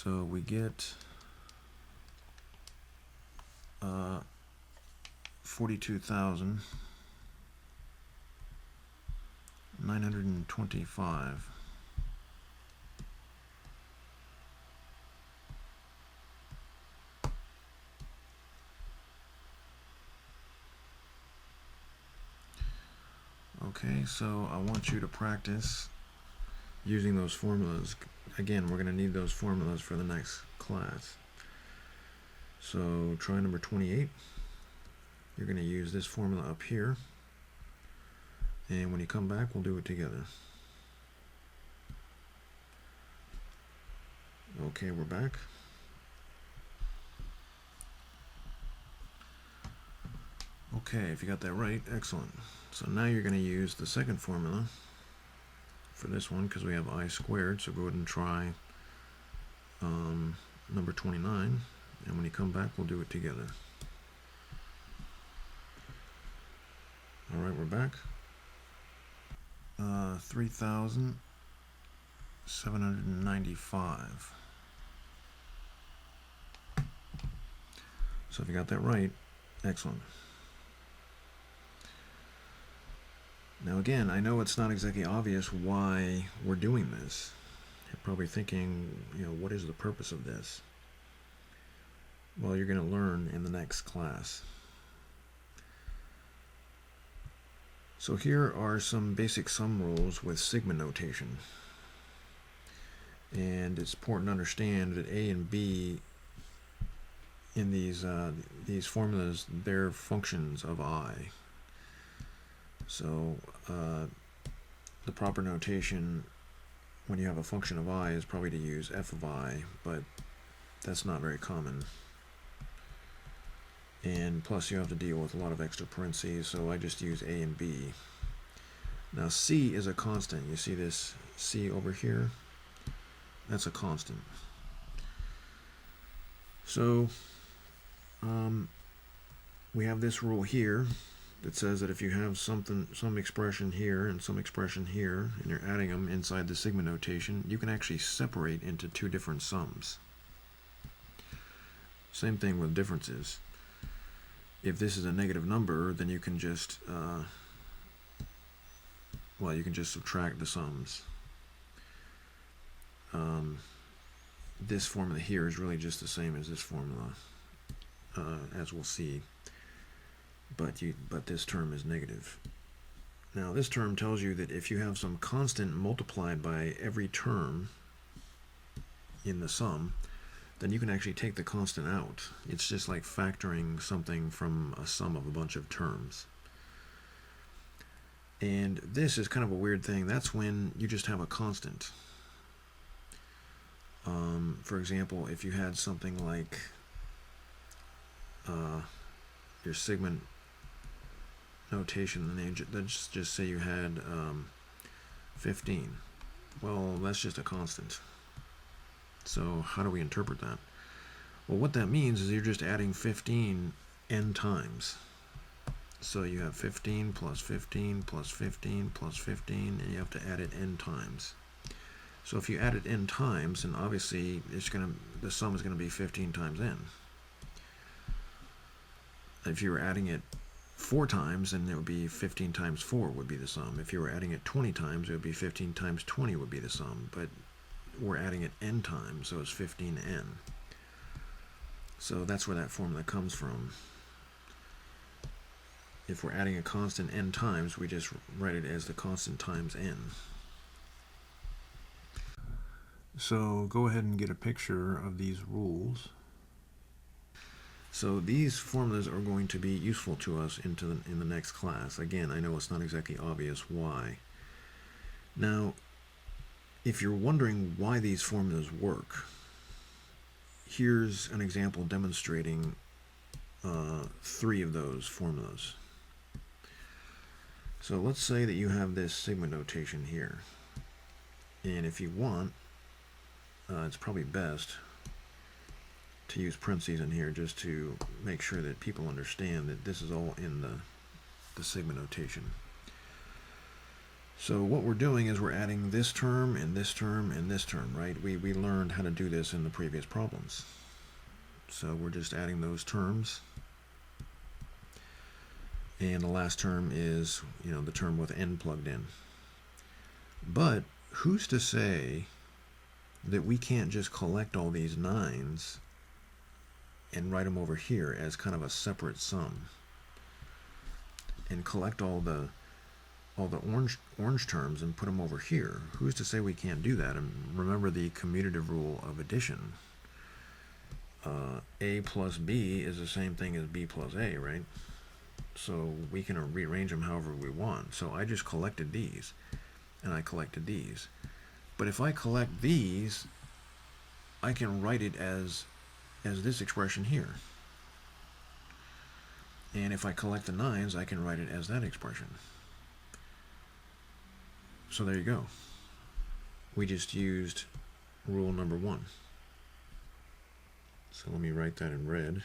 So we get 42,925. Okay, so I want you to practice using those formulas. Again, we're going to need those formulas for the next class. So try number 28. You're going to use this formula up here. And when you come back, we'll do it together. Okay, we're back. Okay, if you got that right, excellent. So now you're going to use the second formula for this one because we have I squared. So go ahead and try number 29. And when you come back, we'll do it together. All right, we're back. 3,795. So if you got that right, excellent. Now again, I know it's not exactly obvious why we're doing this. You're probably thinking, what is the purpose of this? Well, you're going to learn in the next class. So here are some basic sum rules with sigma notation. And it's important to understand that A and B in these formulas, they're functions of I. So the proper notation when you have a function of I is probably to use f of I, but that's not very common. And plus you have to deal with a lot of extra parentheses, so I just use A and B. Now C is a constant. You see this C over here? That's a constant. So we have this rule here that says that if you have some expression here and some expression here, and you're adding them inside the sigma notation, you can actually separate into two different sums. Same thing with differences. If this is a negative number, then you can just you can just subtract the sums. This formula here is really just the same as this formula, as we'll see. But this term is negative. Now this term tells you that if you have some constant multiplied by every term in the sum, then you can actually take the constant out. It's just like factoring something from a sum of a bunch of terms. And this is kind of a weird thing. That's when you just have a constant. For example, if you had something like your sigma notation, let's just say you had 15. Well, that's just a constant. So how do we interpret that? Well, what that means is you're just adding 15 n times. So you have 15 plus 15 plus 15 plus 15, and you have to add it n times. So if you add it n times, then obviously the sum is going to be 15 times n. If you were adding it 4 times, then it would be 15 times 4 would be the sum. If you were adding it 20 times, it would be 15 times 20 would be the sum. But we're adding it n times, so it's 15n. So that's where that formula comes from. If we're adding a constant n times, we just write it as the constant times n. So go ahead and get a picture of these rules. So these formulas are going to be useful to us in the next class. Again, I know it's not exactly obvious why. Now, if you're wondering why these formulas work, here's an example demonstrating 3 of those formulas. So let's say that you have this sigma notation here. And if you want, it's probably best to use parentheses in here just to make sure that people understand that this is all in the sigma notation. So what we're doing is we're adding this term and this term and this term, right? We learned how to do this in the previous problems. So we're just adding those terms. And the last term is, the term with n plugged in. But who's to say that we can't just collect all these 9s and write them over here as kind of a separate sum, and collect all the orange terms and put them over here? Who's to say we can't do that? And remember the commutative rule of addition. A plus B is the same thing as B plus A, right? So we can rearrange them however we want. So I just collected these, and I collected these. But if I collect these, I can write it as this expression here. And if I collect the 9s, I can write it as that expression. So there you go. We just used rule number 1. So let me write that in red.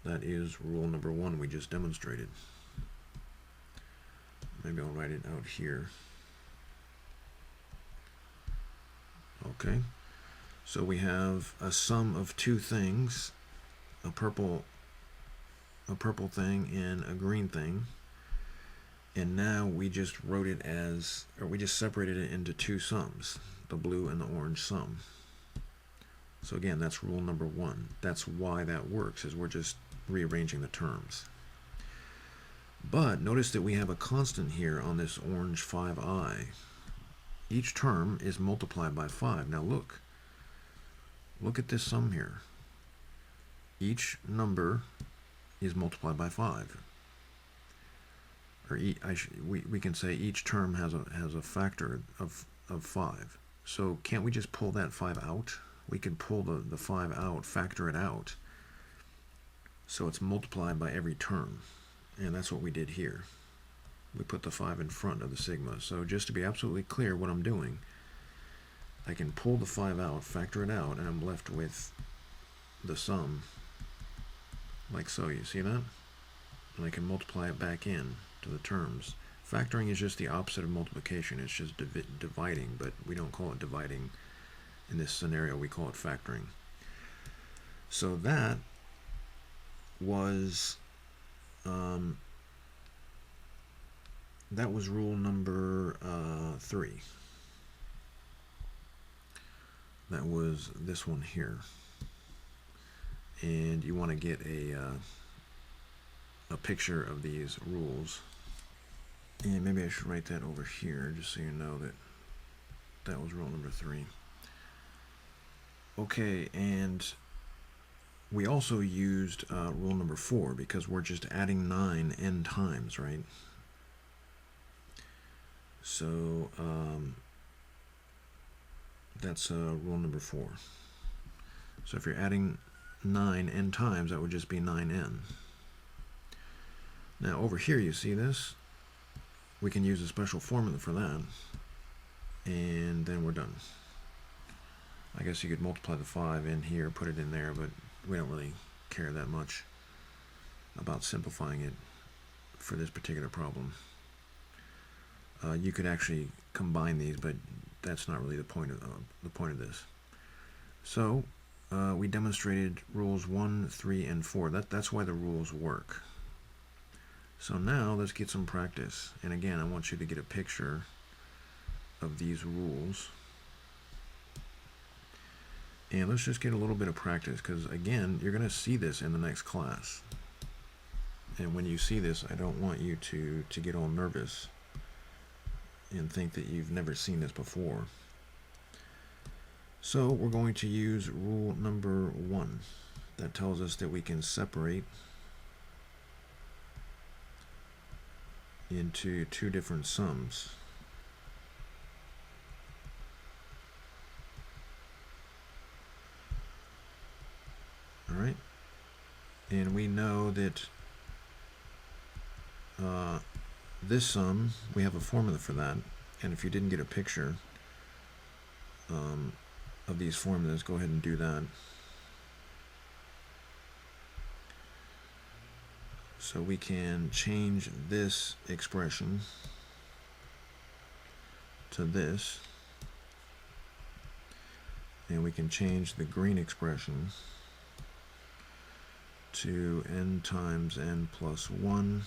That is rule number 1 we just demonstrated. Maybe I'll write it out here. Okay. So we have a sum of two things, a purple thing and a green thing. And now we just wrote it we just separated it into two sums, the blue and the orange sum. So again, that's rule number 1. That's why that works, is we're just rearranging the terms. But notice that we have a constant here on this orange 5i. Each term is multiplied by 5. Now look at this sum here. Each number is multiplied by 5. Or we can say each term has a factor of 5. So can't we just pull that 5 out? We could pull the 5 out, factor it out, so it's multiplied by every term. And that's what we did here. We put the 5 in front of the sigma. So just to be absolutely clear what I'm doing, I can pull the 5 out, factor it out, and I'm left with the sum, like so. You see that? And I can multiply it back in to the terms. Factoring is just the opposite of multiplication. It's just dividing, but we don't call it dividing in this scenario. We call it factoring. So that was rule number 3. That was this one here. And you want to get a picture of these rules. And maybe I should write that over here just so you know that was rule number 3. Okay, and we also used rule number 4 because we're just adding 9 n times, right? So that's rule number 4. So if you're adding 9 n times, that would just be 9n. Now over here, you see this? We can use a special formula for that, and then we're done. I guess you could multiply the 5 in here, put it in there, but we don't really care that much about simplifying it for this particular problem. You could actually combine these, but that's not really the point of this. So we demonstrated rules 1, 3, and 4. That's why the rules work. So now let's get some practice. And again, I want you to get a picture of these rules. And let's just get a little bit of practice, because again, you're going to see this in the next class. And when you see this, I don't want you to get all nervous and think that you've never seen this before. So we're going to use rule number 1. That tells us that we can separate into two different sums. All right, and we know that this sum, we have a formula for that, and if you didn't get a picture of these formulas, go ahead and do that. So we can change this expression to this, and we can change the green expression to n times n plus 1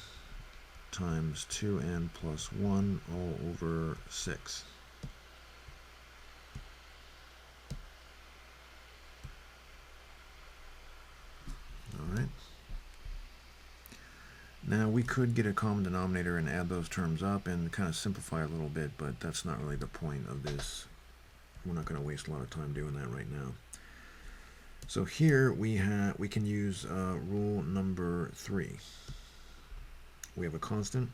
times 2n plus 1 all over 6. Alright. Now we could get a common denominator and add those terms up and kind of simplify a little bit, but that's not really the point of this. We're not going to waste a lot of time doing that right now. So here we can use rule number 3. We have a constant,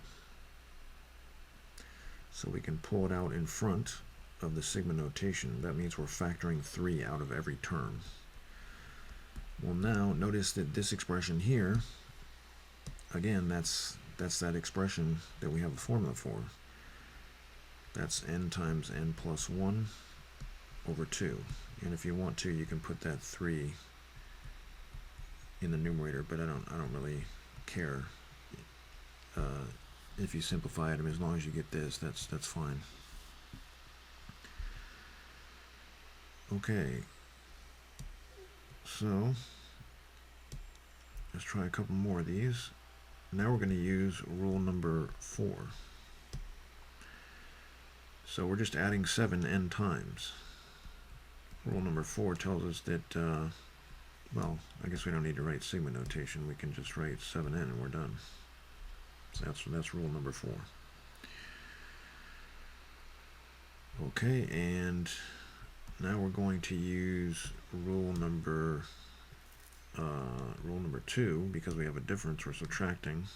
so we can pull it out in front of the sigma notation. That means we're factoring 3 out of every term. Well, now notice that this expression here, again, that's that expression that we have a formula for. That's n times n plus 1 over 2. And if you want to, you can put that 3 in the numerator, but I don't really care. If you simplify it, I mean, as long as you get this, that's fine. Okay, so let's try a couple more of these. Now we're going to use rule number 4. So we're just adding 7 n times. Rule number 4 tells us that, well, I guess we don't need to write sigma notation. We can just write 7n and we're done. So that's rule number 4. Okay, and now we're going to use rule number 2, because we have a difference, we're subtracting.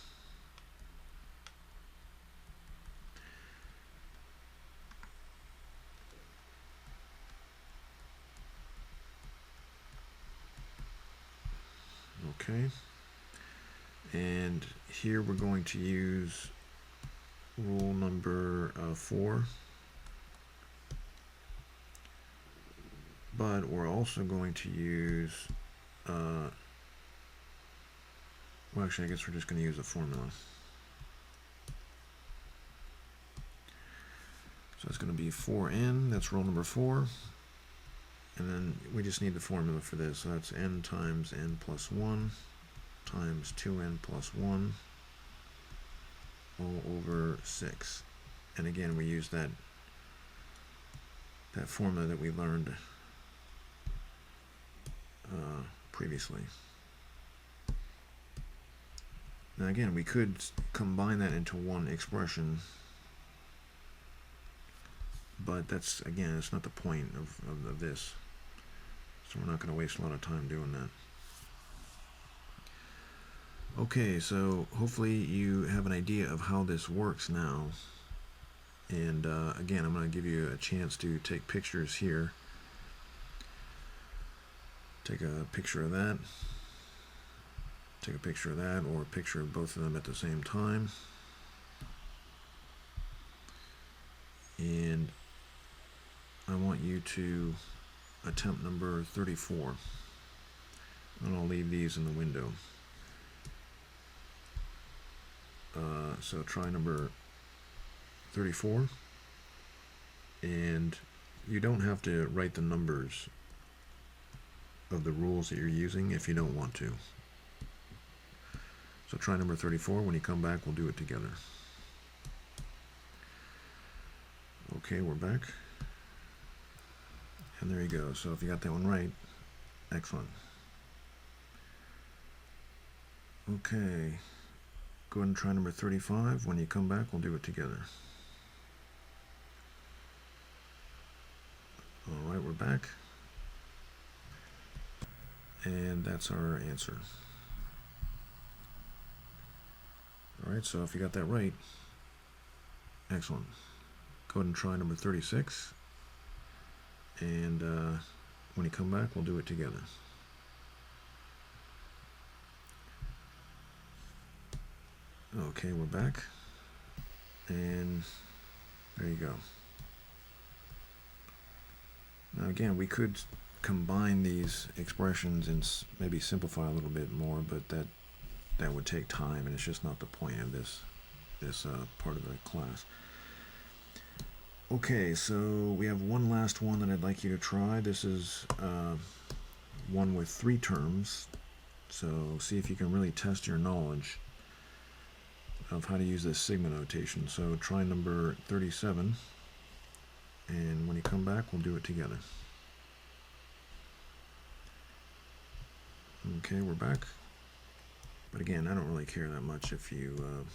Okay, and here we're going to use rule number 4, but we're also going to use, well, actually, I guess we're just going to use a formula. So it's going to be 4n, that's rule number 4. And then we just need the formula for this. So that's n times n plus 1 times 2n plus 1 all over 6. And again, we use that formula that we learned previously. Now again, we could combine that into one expression, but that's, again, it's not the point of this. So we're not going to waste a lot of time doing that. Okay, so hopefully you have an idea of how this works now. And again, I'm going to give you a chance to take pictures here. Take a picture of that. Take a picture of that, or a picture of both of them at the same time. And I want you to attempt number 34. And I'll leave these in the window. So try number 34. And you don't have to write the numbers of the rules that you're using if you don't want to. So try number 34. When you come back, we'll do it together. Okay, we're back. And there you go. So if you got that one right, excellent. Okay, go ahead and try number 35. When you come back, we'll do it together. All right, we're back. And that's our answer. All right, so if you got that right, excellent. Go ahead and try number 36. And when you come back, we'll do it together. Okay, we're back. And there you go. Now again, we could combine these expressions and maybe simplify a little bit more, but that would take time, and it's just not the point of this part of the class. Okay, so we have one last one that I'd like you to try. This is one with 3 terms. So see if you can really test your knowledge of how to use this sigma notation. So try number 37, and when you come back, we'll do it together. Okay, we're back. But again, I don't really care that much if you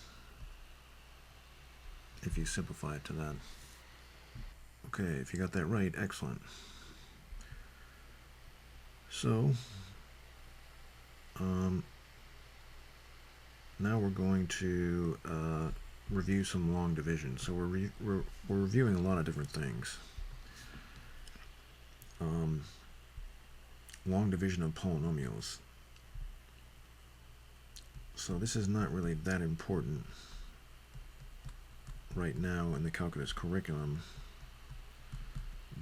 simplify it to that. Okay, if you got that right, excellent. So now we're going to review some long division. So we're reviewing a lot of different things. Long division of polynomials. So this is not really that important right now in the calculus curriculum,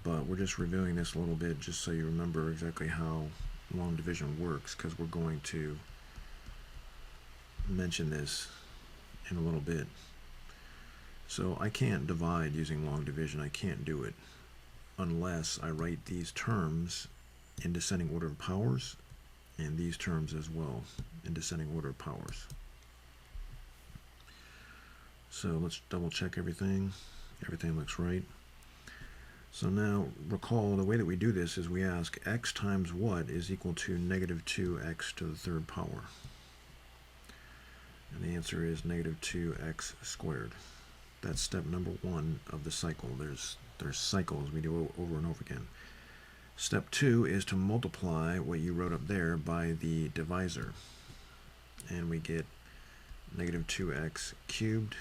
but we're just reviewing this a little bit just so you remember exactly how long division works, because we're going to mention this in a little bit. So I can't divide using long division. I can't do it unless I write these terms in descending order of powers, and these terms as well in descending order of powers. So let's double check everything. Everything looks right. So now recall the way that we do this is we ask x times what is equal to negative 2x to the third power. And the answer is negative 2x squared. That's step number 1 of the cycle. There's cycles we do over and over again. Step 2 is to multiply what you wrote up there by the divisor. And we get negative 2x cubed.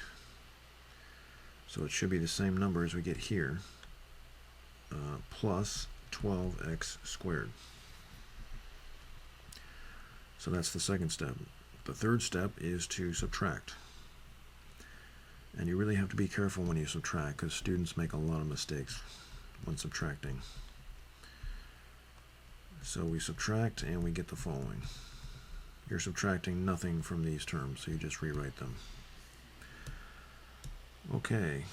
So it should be the same number as we get here, plus 12x squared. So that's the second step. The third step is to subtract. And you really have to be careful when you subtract, because students make a lot of mistakes when subtracting. So we subtract and we get the following. You're subtracting nothing from these terms, so you just rewrite them. Okay,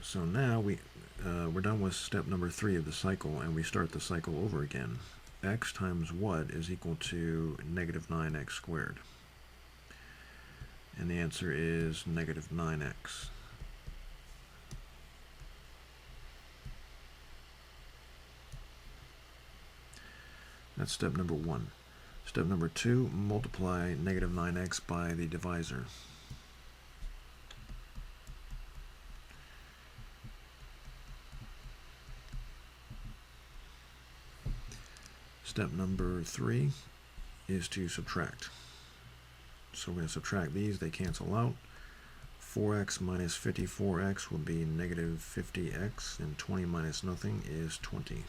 so now we're done with step number 3 of the cycle, and we start the cycle over again. X times what is equal to negative 9x squared? And the answer is negative 9x. That's step number 1. Step number 2, multiply negative 9x by the divisor. Step number 3 is to subtract. So we're going to subtract these, they cancel out. 4x minus 54x will be negative 50x, and 20 minus nothing is 20.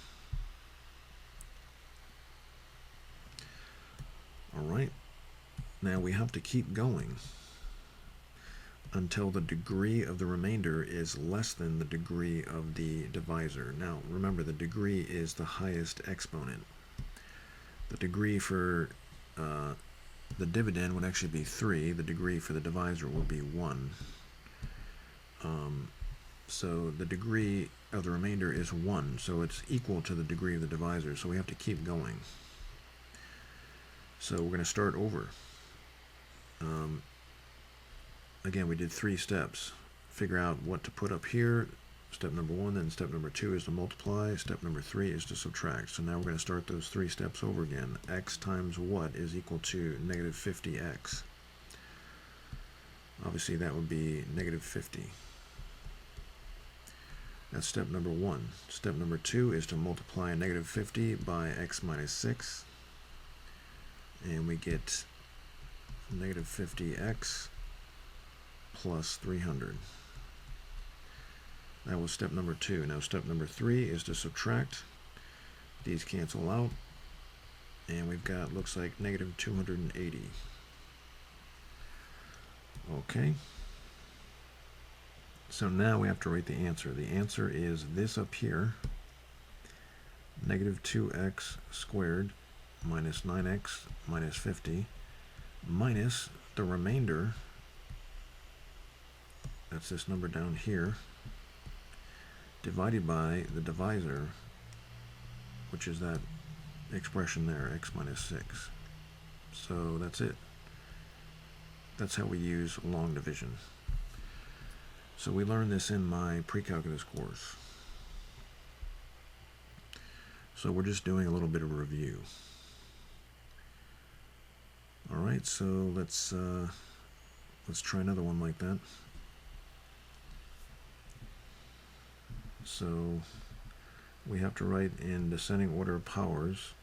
Alright, now we have to keep going until the degree of the remainder is less than the degree of the divisor. Now remember, the degree is the highest exponent. The degree for the dividend would actually be 3. The degree for the divisor would be 1. So the degree of the remainder is 1, so it's equal to the degree of the divisor, so we have to keep going. So we're going to start over. Again, we did 3 steps. Figure out what to put up here. Step number 1, then step number 2 is to multiply. Step number 3 is to subtract. So now we're going to start those 3 steps over again. X times what is equal to negative 50x? Obviously that would be negative 50. That's step number 1. Step number 2 is to multiply negative 50 by x minus 6. And we get negative 50x plus 300. That was step number 2. Now step number 3 is to subtract. These cancel out, and we've got, looks like, negative 280. Okay. So now we have to write the answer. The answer is this up here, negative 2x squared minus 9x minus 50 minus the remainder, that's this number down here, divided by the divisor, which is that expression there, x minus 6. So that's it. That's how we use long division. So we learned this in my pre-calculus course. So we're just doing a little bit of a review. All right, so let's try another one like that. So we have to write in descending order of powers.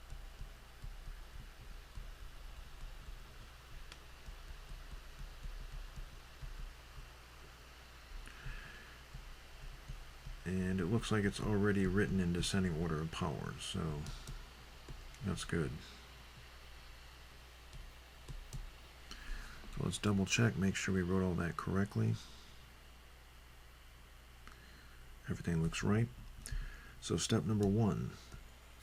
And it looks like it's already written in descending order of powers, so that's good. So let's double check, make sure we wrote all that correctly. Everything looks right. So step number 1,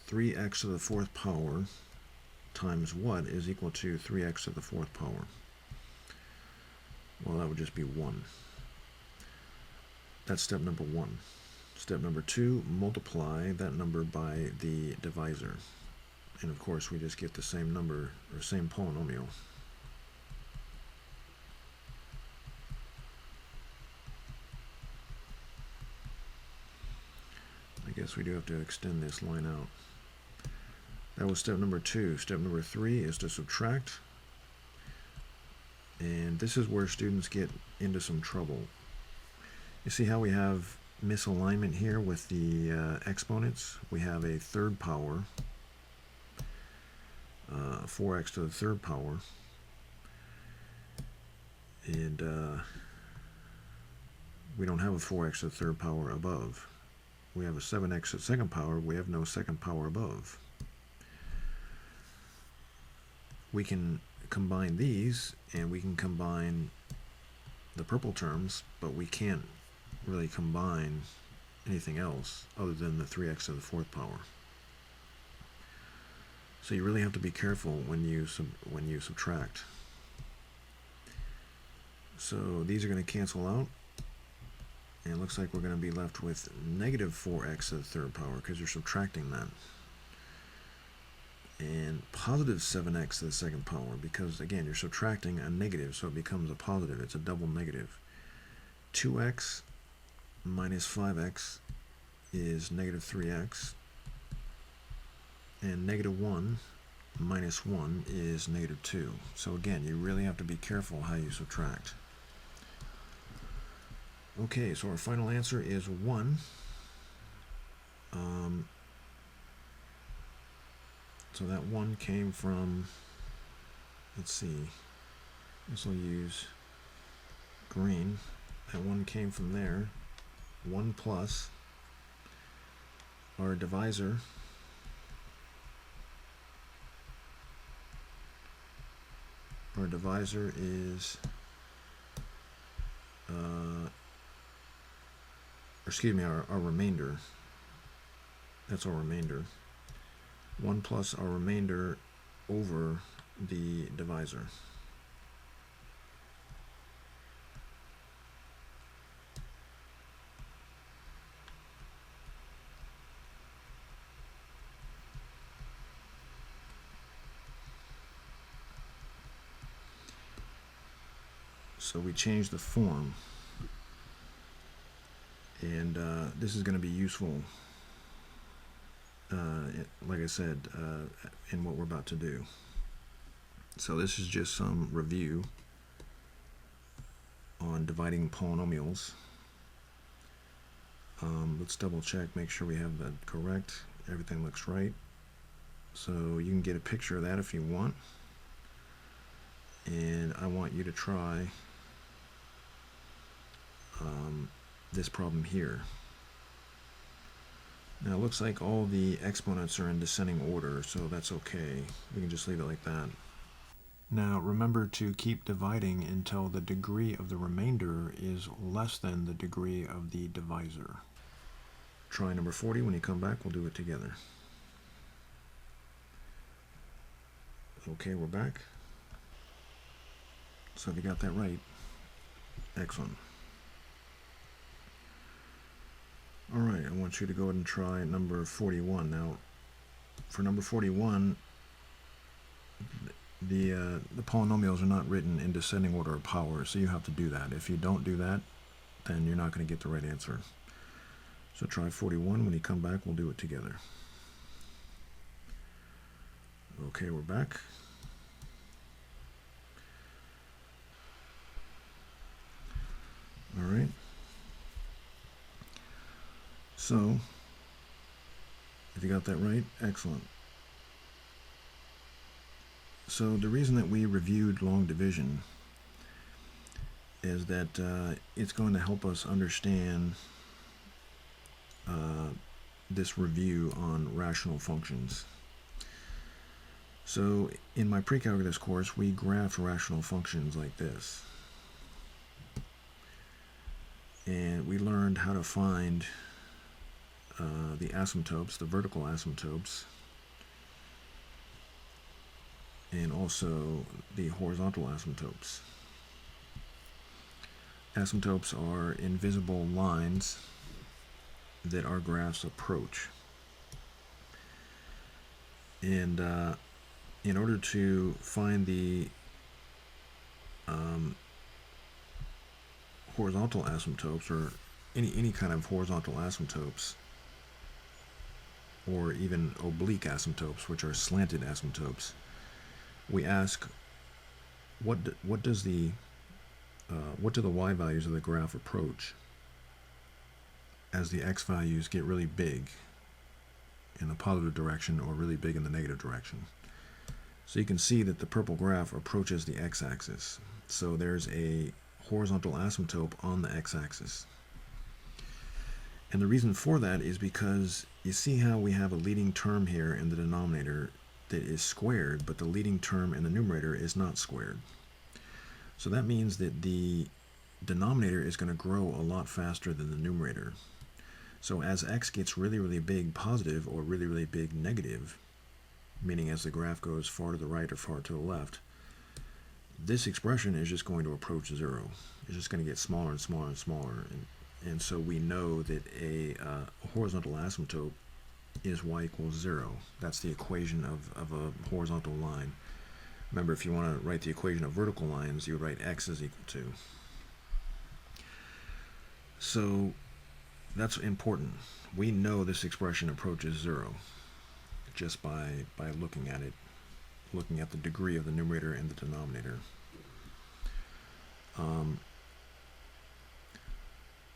3x to the 4th power times what is equal to 3x to the 4th power? Well, that would just be 1. That's step number 1. Step number 2, multiply that number by the divisor. And of course, we just get the same number, or same polynomial. I guess we do have to extend this line out. That was step number 2. Step number 3 is to subtract. And this is where students get into some trouble. You see how we have misalignment here with the exponents? We have a 3rd power, 4x to the 3rd power. And we don't have a 4x to the 3rd power above. We have a 7x to the 2nd power. We have no 2nd power above. We can combine these, and we can combine the purple terms, but we can't really combine anything else other than the 3x to the 4th power. So you really have to be careful when you subtract. So these are going to cancel out. And it looks like we're going to be left with negative 4x to the 3rd power because you're subtracting that. And positive 7x to the 2nd power because, again, you're subtracting a negative, so it becomes a positive. It's a double negative. 2x minus 5x is negative 3x. And negative 1 minus 1 is negative 2. So, again, you really have to be careful how you subtract. Okay, so our final answer is 1. So that 1 came from, let's see, this will use green. That 1 came from there. 1 plus our divisor. Our divisor is, our remainder. That's our remainder. 1 plus our remainder over the divisor. So we change the form. And this is going to be useful, like I said, in what we're about to do. So this is just some review on dividing polynomials. Let's double check, make sure we have that correct. Everything looks right. So you can get a picture of that if you want. And I want you to try this problem here. Now it looks like all the exponents are in descending order, so that's okay. We can just leave it like that. Now remember to keep dividing until the degree of the remainder is less than the degree of the divisor. Try number 40. When you come back, we'll do it together. Okay, we're back. So if you got that right, excellent. Alright, I want you to go ahead and try number 41. Now, for number 41, the polynomials are not written in descending order of power, so you have to do that. If you don't do that, then you're not going to get the right answer. So try 41. When you come back, we'll do it together. Okay, we're back. All right. So, if you got that right, excellent. So the reason that we reviewed long division is that it's going to help us understand this review on rational functions. So in my precalculus course, we graphed rational functions like this. And we learned how to find the asymptotes, the vertical asymptotes, and also the horizontal asymptotes. Asymptotes are invisible lines that our graphs approach. And in order to find the horizontal asymptotes, or any kind of horizontal asymptotes, or even oblique asymptotes, which are slanted asymptotes, we ask what do the y values of the graph approach as the x values get really big in the positive direction or really big in the negative direction. So you can see that the purple graph approaches the x-axis. So there's a horizontal asymptote on the x-axis. And the reason for that is because you see how we have a leading term here in the denominator that is squared, but the leading term in the numerator is not squared. So that means that the denominator is going to grow a lot faster than the numerator. So as x gets really, really big positive or really, really big negative, meaning as the graph goes far to the right or far to the left, this expression is just going to approach zero. It's just going to get smaller and smaller and smaller. And so we know that a horizontal asymptote is y equals 0. That's the equation of a horizontal line. Remember, if you want to write the equation of vertical lines, you would write x is equal to. So that's important. We know this expression approaches 0 just by looking at it, looking at the degree of the numerator and the denominator.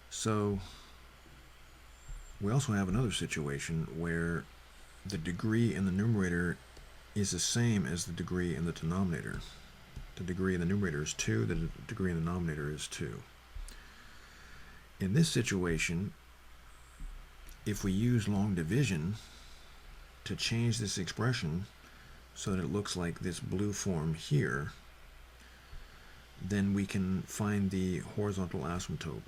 So we also have another situation where the degree in the numerator is the same as the degree in the denominator. The degree in the numerator is 2, the degree in the denominator is 2. In this situation, if we use long division to change this expression so that it looks like this blue form here, then we can find the horizontal asymptote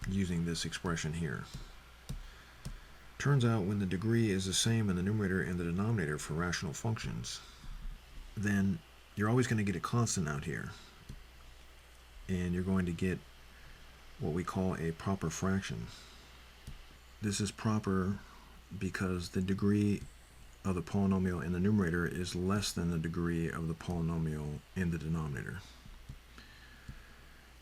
using this expression here. Turns out when the degree is the same in the numerator and the denominator for rational functions, then you're always going to get a constant out here, and you're going to get what we call a proper fraction. This is proper because the degree of the polynomial in the numerator is less than the degree of the polynomial in the denominator.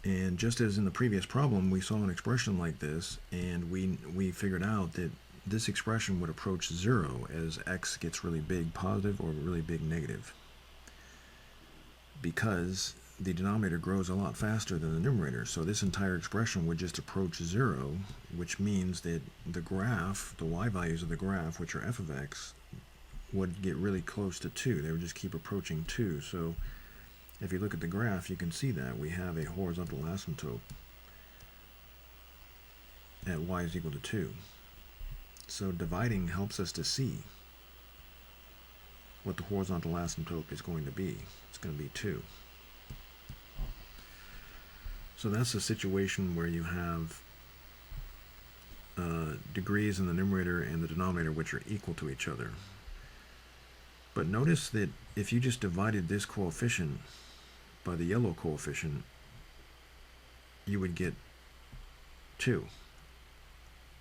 And just as in the previous problem, we saw an expression like this, and we figured out that this expression would approach 0 as x gets really big positive or really big negative, because the denominator grows a lot faster than the numerator. So this entire expression would just approach 0, which means that the graph, the y values of the graph, which are f of x, would get really close to 2. They would just keep approaching 2. So if you look at the graph, you can see that we have a horizontal asymptote at y is equal to 2. So dividing helps us to see what the horizontal asymptote is going to be. It's going to be 2. So that's a situation where you have degrees in the numerator and the denominator which are equal to each other. But notice that if you just divided this coefficient by the yellow coefficient, you would get 2.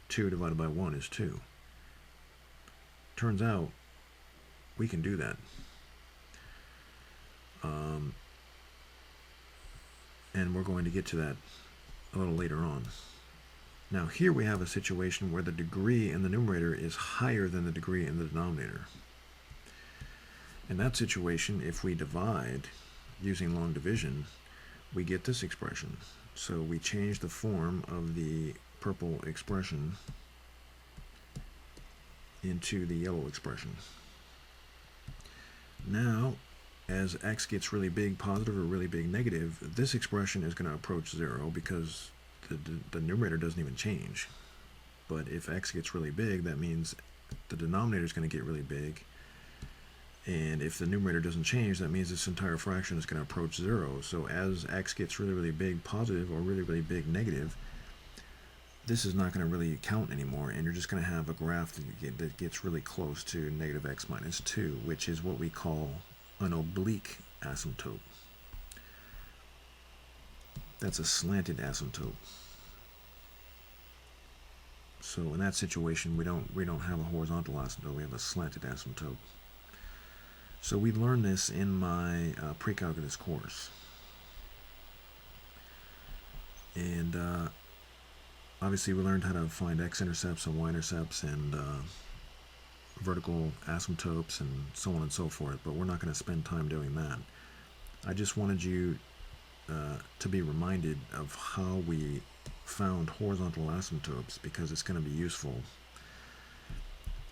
2 divided by 1 is 2. Turns out we can do that. And we're going to get to that a little later on. Now here we have a situation where the degree in the numerator is higher than the degree in the denominator. In that situation, if we divide using long division, we get this expression. So we change the form of the purple expression into the yellow expression. Now, as x gets really big positive or really big negative, this expression is going to approach 0 because the numerator doesn't even change. But if x gets really big, that means the denominator is going to get really big. And if the numerator doesn't change, that means this entire fraction is going to approach 0. So as x gets really, really big positive or really, really big negative, this is not going to really count anymore, and you're just going to have a graph that gets really close to negative x minus 2, which is what we call an oblique asymptote. That's a slanted asymptote. So in that situation, we don't have a horizontal asymptote, we have a slanted asymptote. So we learned this in my pre-calculus course. And obviously we learned how to find x-intercepts and y-intercepts and vertical asymptotes and so on and so forth, but we're not going to spend time doing that. I just wanted you to be reminded of how we found horizontal asymptotes because it's going to be useful.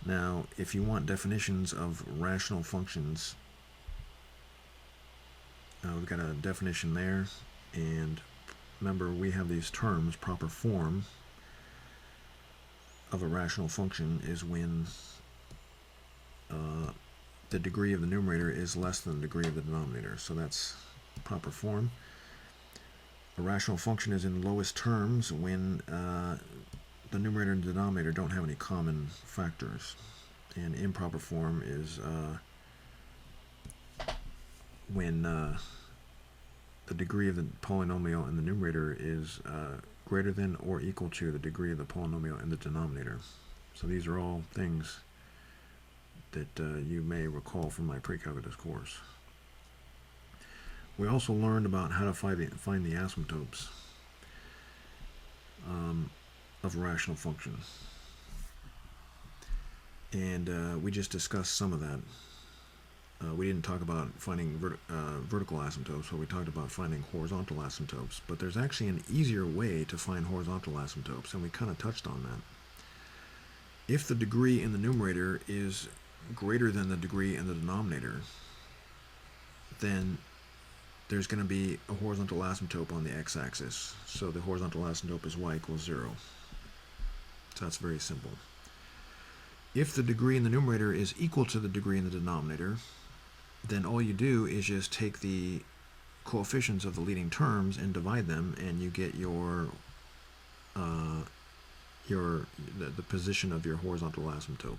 Now, if you want definitions of rational functions, we've got a definition there, and remember we have these terms. Proper form of a rational function is when the degree of the numerator is less than the degree of the denominator. So that's proper form. A rational function is in lowest terms when the numerator and denominator don't have any common factors. And improper form is when the degree of the polynomial in the numerator is greater than or equal to the degree of the polynomial in the denominator. So these are all things that you may recall from my pre-calculus course. We also learned about how to find the asymptotes of a rational function. And we just discussed some of that. We didn't talk about finding vertical asymptotes, but we talked about finding horizontal asymptotes. But there's actually an easier way to find horizontal asymptotes, and we kind of touched on that. If the degree in the numerator is greater than the degree in the denominator, then there's going to be a horizontal asymptote on the x-axis. So the horizontal asymptote is y equals 0. So that's very simple. If the degree in the numerator is equal to the degree in the denominator, then all you do is just take the coefficients of the leading terms and divide them, and you get the position of your horizontal asymptote.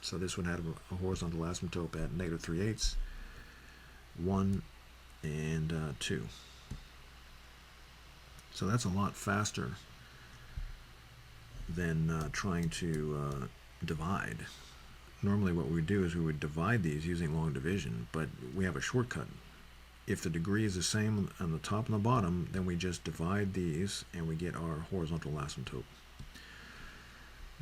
So this would have a horizontal asymptote at negative 3/8, 1, and 2. So that's a lot faster than trying to divide. Normally what we would do is we would divide these using long division, but we have a shortcut. If the degree is the same on the top and the bottom, then we just divide these and we get our horizontal asymptote.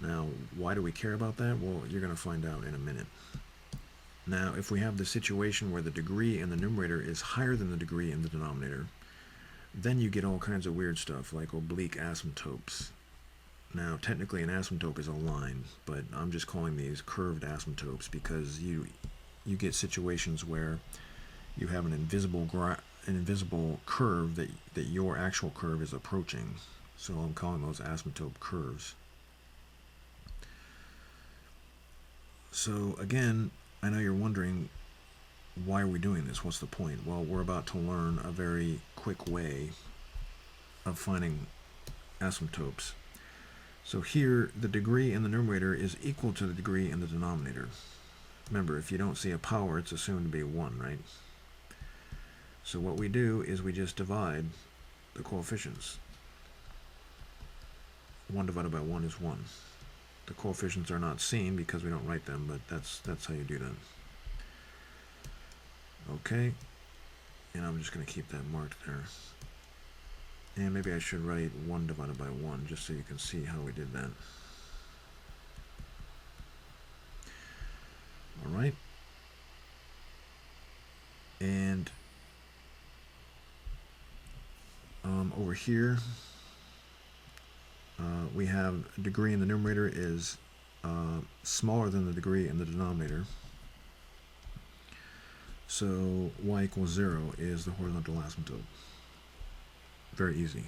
Now, why do we care about that? Well, you're going to find out in a minute. Now, if we have the situation where the degree in the numerator is higher than the degree in the denominator, then you get all kinds of weird stuff like oblique asymptotes. Now, technically an asymptote is a line, but I'm just calling these curved asymptotes because you get situations where you have an invisible curve that your actual curve is approaching. So I'm calling those asymptote curves. So again, I know you're wondering, why are we doing this? What's the point? Well, we're about to learn a very quick way of finding asymptotes. So here, the degree in the numerator is equal to the degree in the denominator. Remember, if you don't see a power, it's assumed to be 1, right? So what we do is we just divide the coefficients. 1 divided by 1 is 1. The coefficients are not seen because we don't write them, but that's how you do that. Okay, and I'm just going to keep that marked there. And maybe I should write 1 divided by 1 just so you can see how we did that. Alright. And over here, we have a degree in the numerator is smaller than the degree in the denominator. So y equals 0 is the horizontal asymptote. Very easy.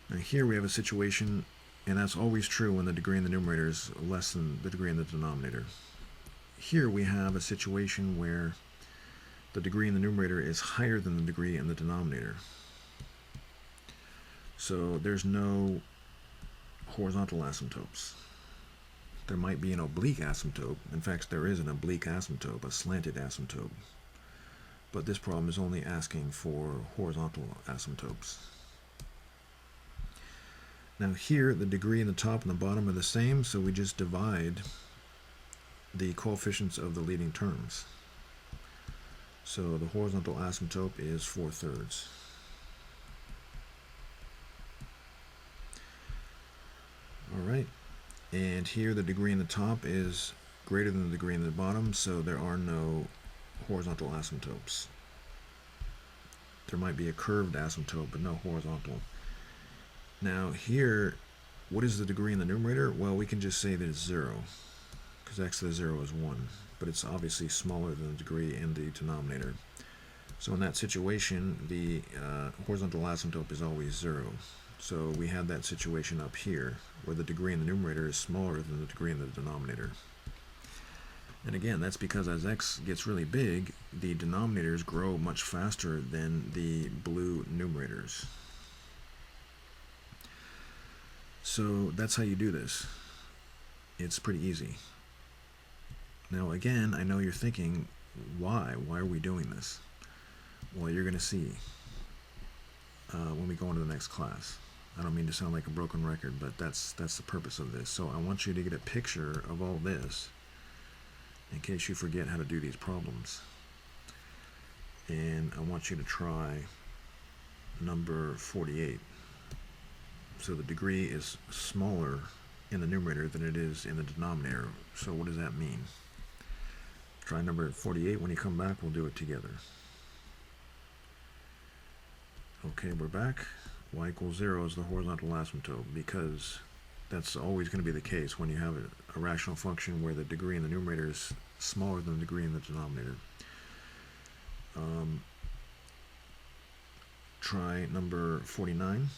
Now here we have a situation, and that's always true when the degree in the numerator is less than the degree in the denominator. Here we have a situation where the degree in the numerator is higher than the degree in the denominator. So there's no horizontal asymptotes. There might be an oblique asymptote. In fact, there is an oblique asymptote, a slanted asymptote. But this problem is only asking for horizontal asymptotes. Now here, the degree in the top and the bottom are the same, so we just divide the coefficients of the leading terms. So the horizontal asymptote is 4/3. Alright, and here the degree in the top is greater than the degree in the bottom, so there are no horizontal asymptotes. There might be a curved asymptote, but no horizontal. Now here, what is the degree in the numerator? Well, we can just say that it's 0, because x to the 0 is 1, but it's obviously smaller than the degree in the denominator. So in that situation, the horizontal asymptote is always 0. So we have that situation up here, where the degree in the numerator is smaller than the degree in the denominator. And again, that's because as x gets really big, the denominators grow much faster than the blue numerators. So that's how you do this. It's pretty easy. Now again, I know you're thinking, why? Why are we doing this? Well, you're going to see when we go into the next class. I don't mean to sound like a broken record, but that's the purpose of this. So I want you to get a picture of all this in case you forget how to do these problems. And I want you to try number 48. So the degree is smaller in the numerator than it is in the denominator. So what does that mean? Try number 48. When you come back, we'll do it together. Okay, we're back. Y equals 0 is the horizontal asymptote, because that's always going to be the case when you have a rational function where the degree in the numerator is smaller than the degree in the denominator. Try number 49,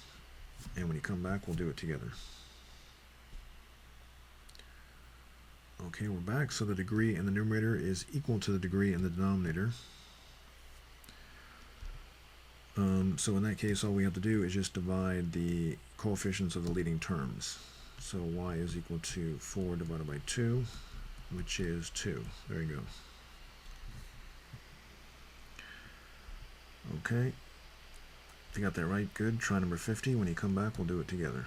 and when you come back, we'll do it together. Okay, we're back. So the degree in the numerator is equal to the degree in the denominator. So in that case, all we have to do is just divide the coefficients of the leading terms. So y is equal to 4 divided by 2, which is 2. There you go. Okay. If you got that right, good. Try number 50. When you come back, we'll do it together.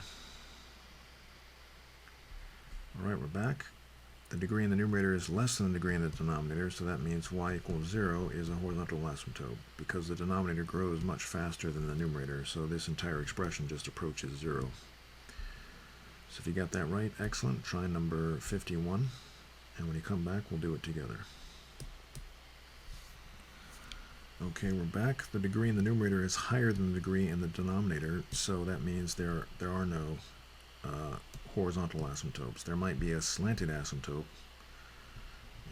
Alright, we're back. The degree in the numerator is less than the degree in the denominator, so that means y equals 0 is a horizontal asymptote, because the denominator grows much faster than the numerator, so this entire expression just approaches 0. So if you got that right, excellent. Try number 51, and when you come back, we'll do it together. Okay, we're back. The degree in the numerator is higher than the degree in the denominator, so that means there are no horizontal asymptotes. There might be a slanted asymptote.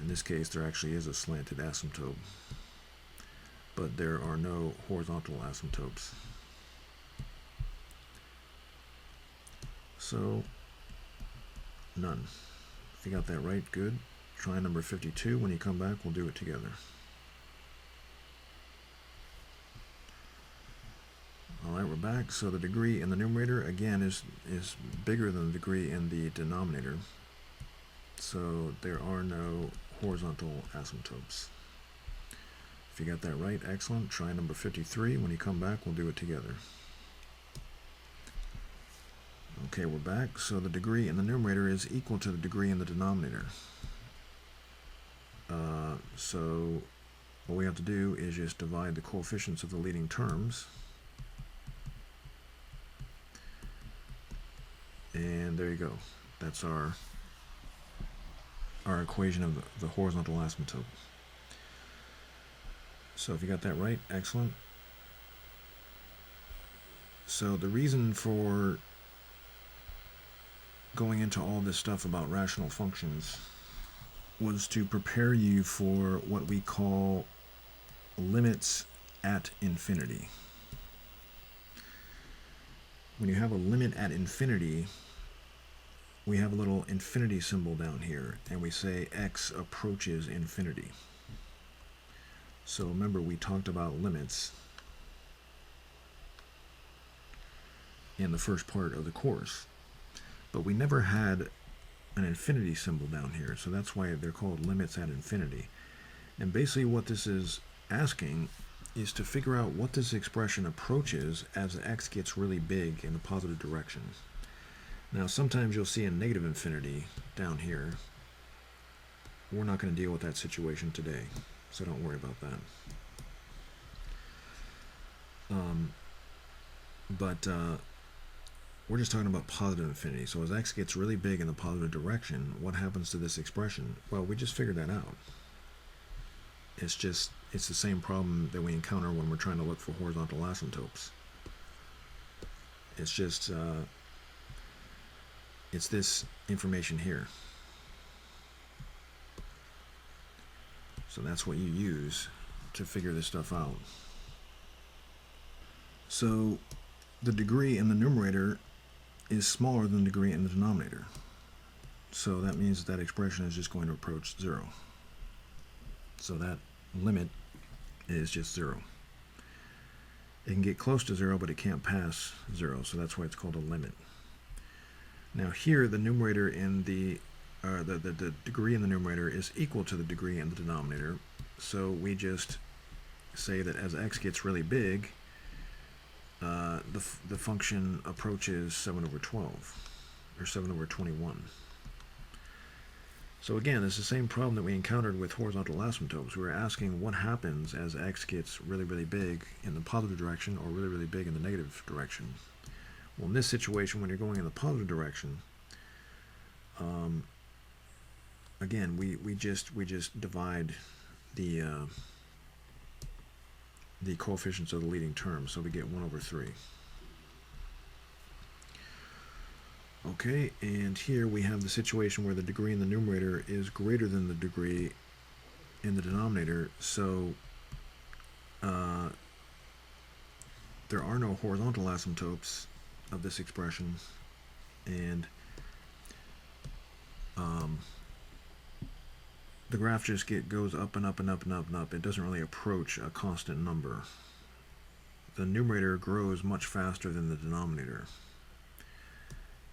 In this case, there actually is a slanted asymptote, but there are no horizontal asymptotes. So, none. If you got that right, good. Try number 52. When you come back, we'll do it together. Alright, we're back. So the degree in the numerator, again, is bigger than the degree in the denominator. So there are no horizontal asymptotes. If you got that right, excellent. Try number 53. When you come back, we'll do it together. Okay, we're back. So the degree in the numerator is equal to the degree in the denominator. So what we have to do is just divide the coefficients of the leading terms. And there you go. That's our equation of the horizontal asymptote. So if you got that right, excellent. So the reason for going into all this stuff about rational functions was to prepare you for what we call limits at infinity. When you have a limit at infinity, we have a little infinity symbol down here, and we say x approaches infinity. So remember, we talked about limits in the first part of the course, but we never had an infinity symbol down here, so that's why they're called limits at infinity. And basically what this is asking is to figure out what this expression approaches as x gets really big in the positive direction. Now sometimes you'll see a negative infinity down here. We're not going to deal with that situation today, so don't worry about that. We're just talking about positive infinity. So as x gets really big in the positive direction, what happens to this expression? Well, we just figured that out. It's the same problem that we encounter when we're trying to look for horizontal asymptotes. It's just, it's this information here. So that's what you use to figure this stuff out. So the degree in the numerator is smaller than the degree in the denominator. So that means that expression is just going to approach 0. So that limit is just 0. It can get close to 0, but it can't pass 0, so that's why it's called a limit. Now here, the numerator in the degree in the numerator is equal to the degree in the denominator, so we just say that as x gets really big, the function approaches 7 over 12, or 7 over 21. So again, it's the same problem that we encountered with horizontal asymptotes. We were asking what happens as x gets really, really big in the positive direction or really, really big in the negative direction. Well, in this situation, when you're going in the positive direction, again, we just divide the coefficients of the leading terms, so we get 1 over 3. Okay, and here we have the situation where the degree in the numerator is greater than the degree in the denominator, so there are no horizontal asymptotes of this expression, and the graph just goes up and up and up and up and up. It doesn't really approach a constant number. The numerator grows much faster than the denominator.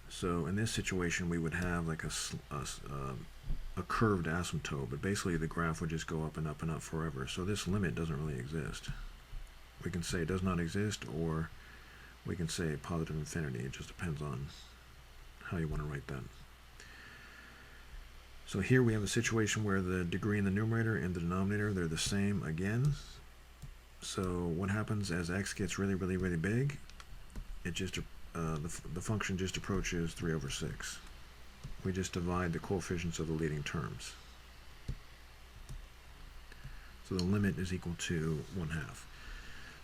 So in this situation, we would have like a curved asymptote, but basically the graph would just go up and up and up forever. So this limit doesn't really exist. We can say it does not exist, or we can say positive infinity. It just depends on how you want to write that. So here we have a situation where the degree in the numerator and the denominator, they're the same again. So what happens as x gets really, really, really big? It just the function just approaches 3 over 6. We just divide the coefficients of the leading terms. So the limit is equal to 1/2.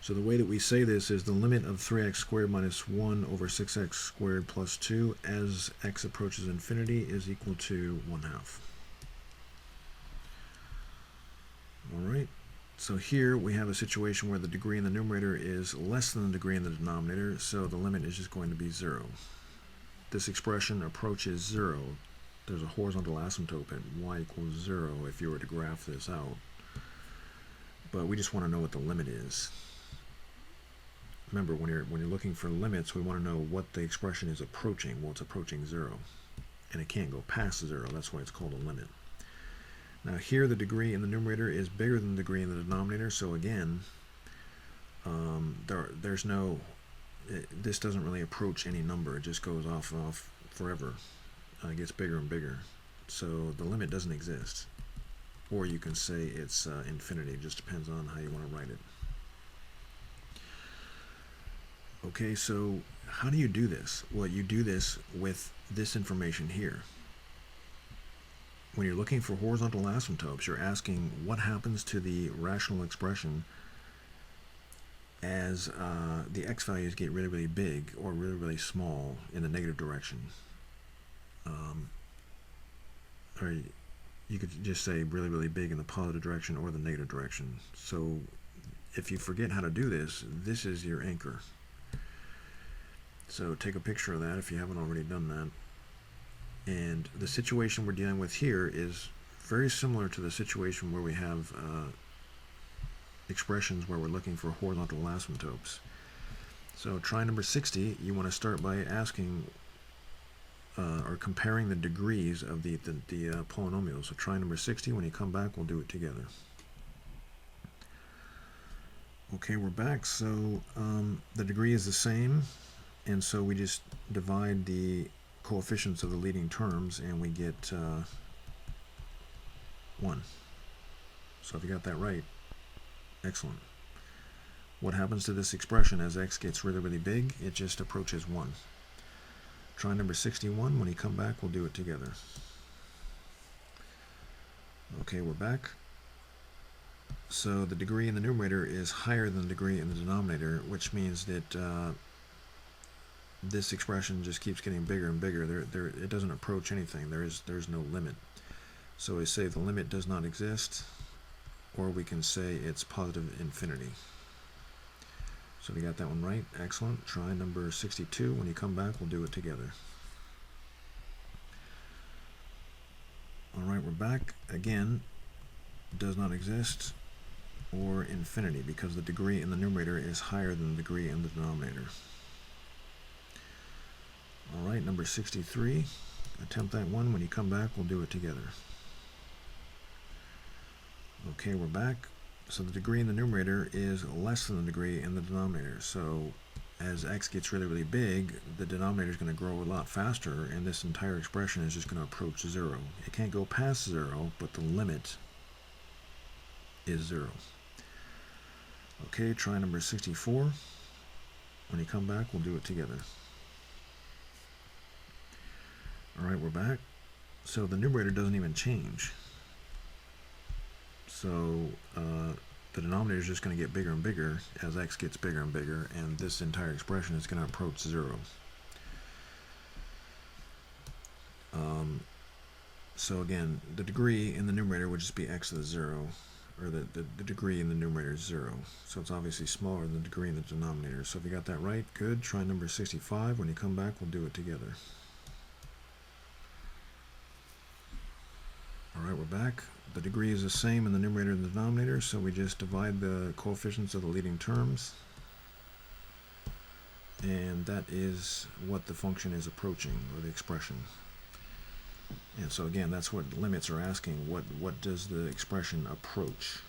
So the way that we say this is the limit of 3x squared minus 1 over 6x squared plus 2 as x approaches infinity is equal to 1/2. Alright, so here we have a situation where the degree in the numerator is less than the degree in the denominator, so the limit is just going to be 0. This expression approaches 0. There's a horizontal asymptote at y equals 0 if you were to graph this out. But we just want to know what the limit is. Remember, when you're looking for limits, we want to know what the expression is approaching. Well, it's approaching 0, and it can't go past 0. That's why it's called a limit. Now here, the degree in the numerator is bigger than the degree in the denominator. So again, there's no this doesn't really approach any number. It just goes off and off forever. It gets bigger and bigger. So the limit doesn't exist. Or you can say it's infinity. It just depends on how you want to write it. Okay, so how do you do this? Well, you do this with this information here. When you're looking for horizontal asymptotes, you're asking what happens to the rational expression as the x values get really, really big or really, really small in the negative direction. Or you could just say really, really big in the positive direction or the negative direction. So if you forget how to do this, this is your anchor. So take a picture of that if you haven't already done that. And the situation we're dealing with here is very similar to the situation where we have expressions where we're looking for horizontal asymptotes. So try number 60, you want to start by asking or comparing the degrees of the polynomials. So try number 60. When you come back, we'll do it together. Okay, we're back. So the degree is the same, and so we just divide the coefficients of the leading terms, and we get 1. So if you got that right, excellent. What happens to this expression as x gets really, really big? It just approaches 1. Try number 61. When you come back, we'll do it together. Okay, we're back. So the degree in the numerator is higher than the degree in the denominator, which means that this expression just keeps getting bigger and bigger. It doesn't approach anything. There's no limit. So we say the limit does not exist, or we can say it's positive infinity. So we got that one right. Excellent. Try number 62. When you come back, we'll do it together. All right, we're back. Again, does not exist, or infinity, because the degree in the numerator is higher than the degree in the denominator. All right, number 63. Attempt that one. When you come back, we'll do it together. Okay, we're back. So the degree in the numerator is less than the degree in the denominator. So as x gets really, really big, the denominator is going to grow a lot faster, and this entire expression is just going to approach 0. It can't go past 0, but the limit is 0. Okay, try number 64. When you come back, we'll do it together. All right, we're back. So the numerator doesn't even change. So the denominator is just going to get bigger and bigger as x gets bigger and bigger, and this entire expression is going to approach 0. So again, the degree in the numerator would just be x to the 0, or the degree in the numerator is 0. So it's obviously smaller than the degree in the denominator. So if you got that right, good. Try number 65. When you come back, we'll do it together. All right, we're back. The degree is the same in the numerator and the denominator, so we just divide the coefficients of the leading terms, and that is what the function is approaching, or the expression. And so again, that's what limits are asking. What does the expression approach?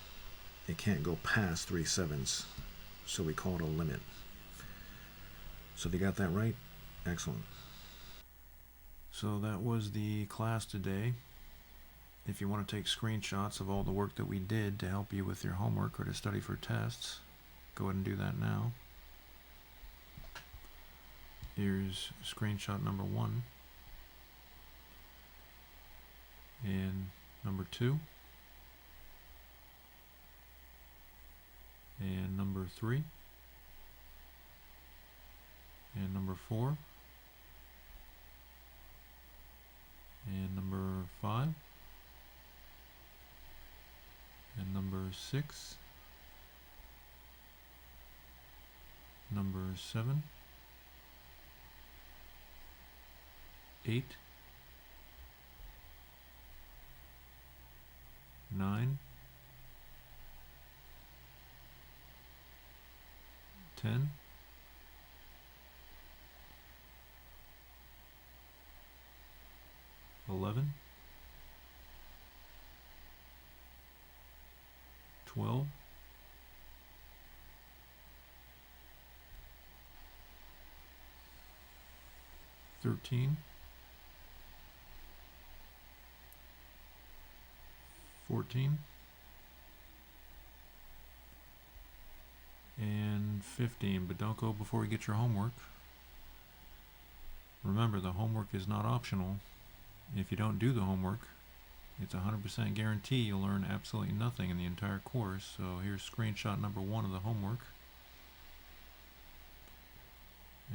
It can't go past 3/7, so we call it a limit. So if you got that right, excellent. So that was the class today. If you want to take screenshots of all the work that we did to help you with your homework or to study for tests, go ahead and do that now. Here's screenshot number 1 and number 2 and number 3 and number 4 and number 5 and number 6, number 7, 8, 9, 10, 11, 12, 13, 14, and 15. But don't go before you get your homework. Remember, the homework is not optional. If you don't do the homework, it's 100% guarantee you'll learn absolutely nothing in the entire course. So here's screenshot number 1 of the homework.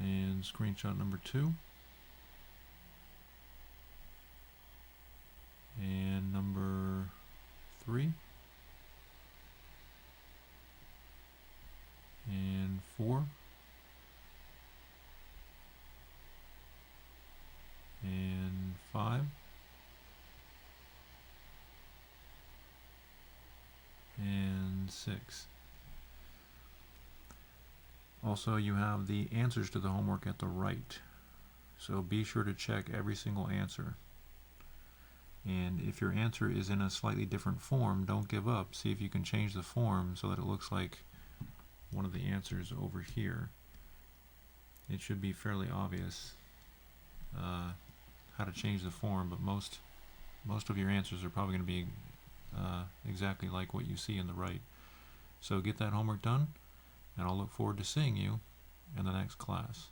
And screenshot number 2. And number 3. And 4. And 5. And 6. Also, you have the answers to the homework at the right, so be sure to check every single answer. And if your answer is in a slightly different form, don't give up. See if you can change the form so that it looks like one of the answers over here. It should be fairly obvious how to change the form, but most of your answers are probably going to be exactly like what you see in the right. So get that homework done, and I'll look forward to seeing you in the next class.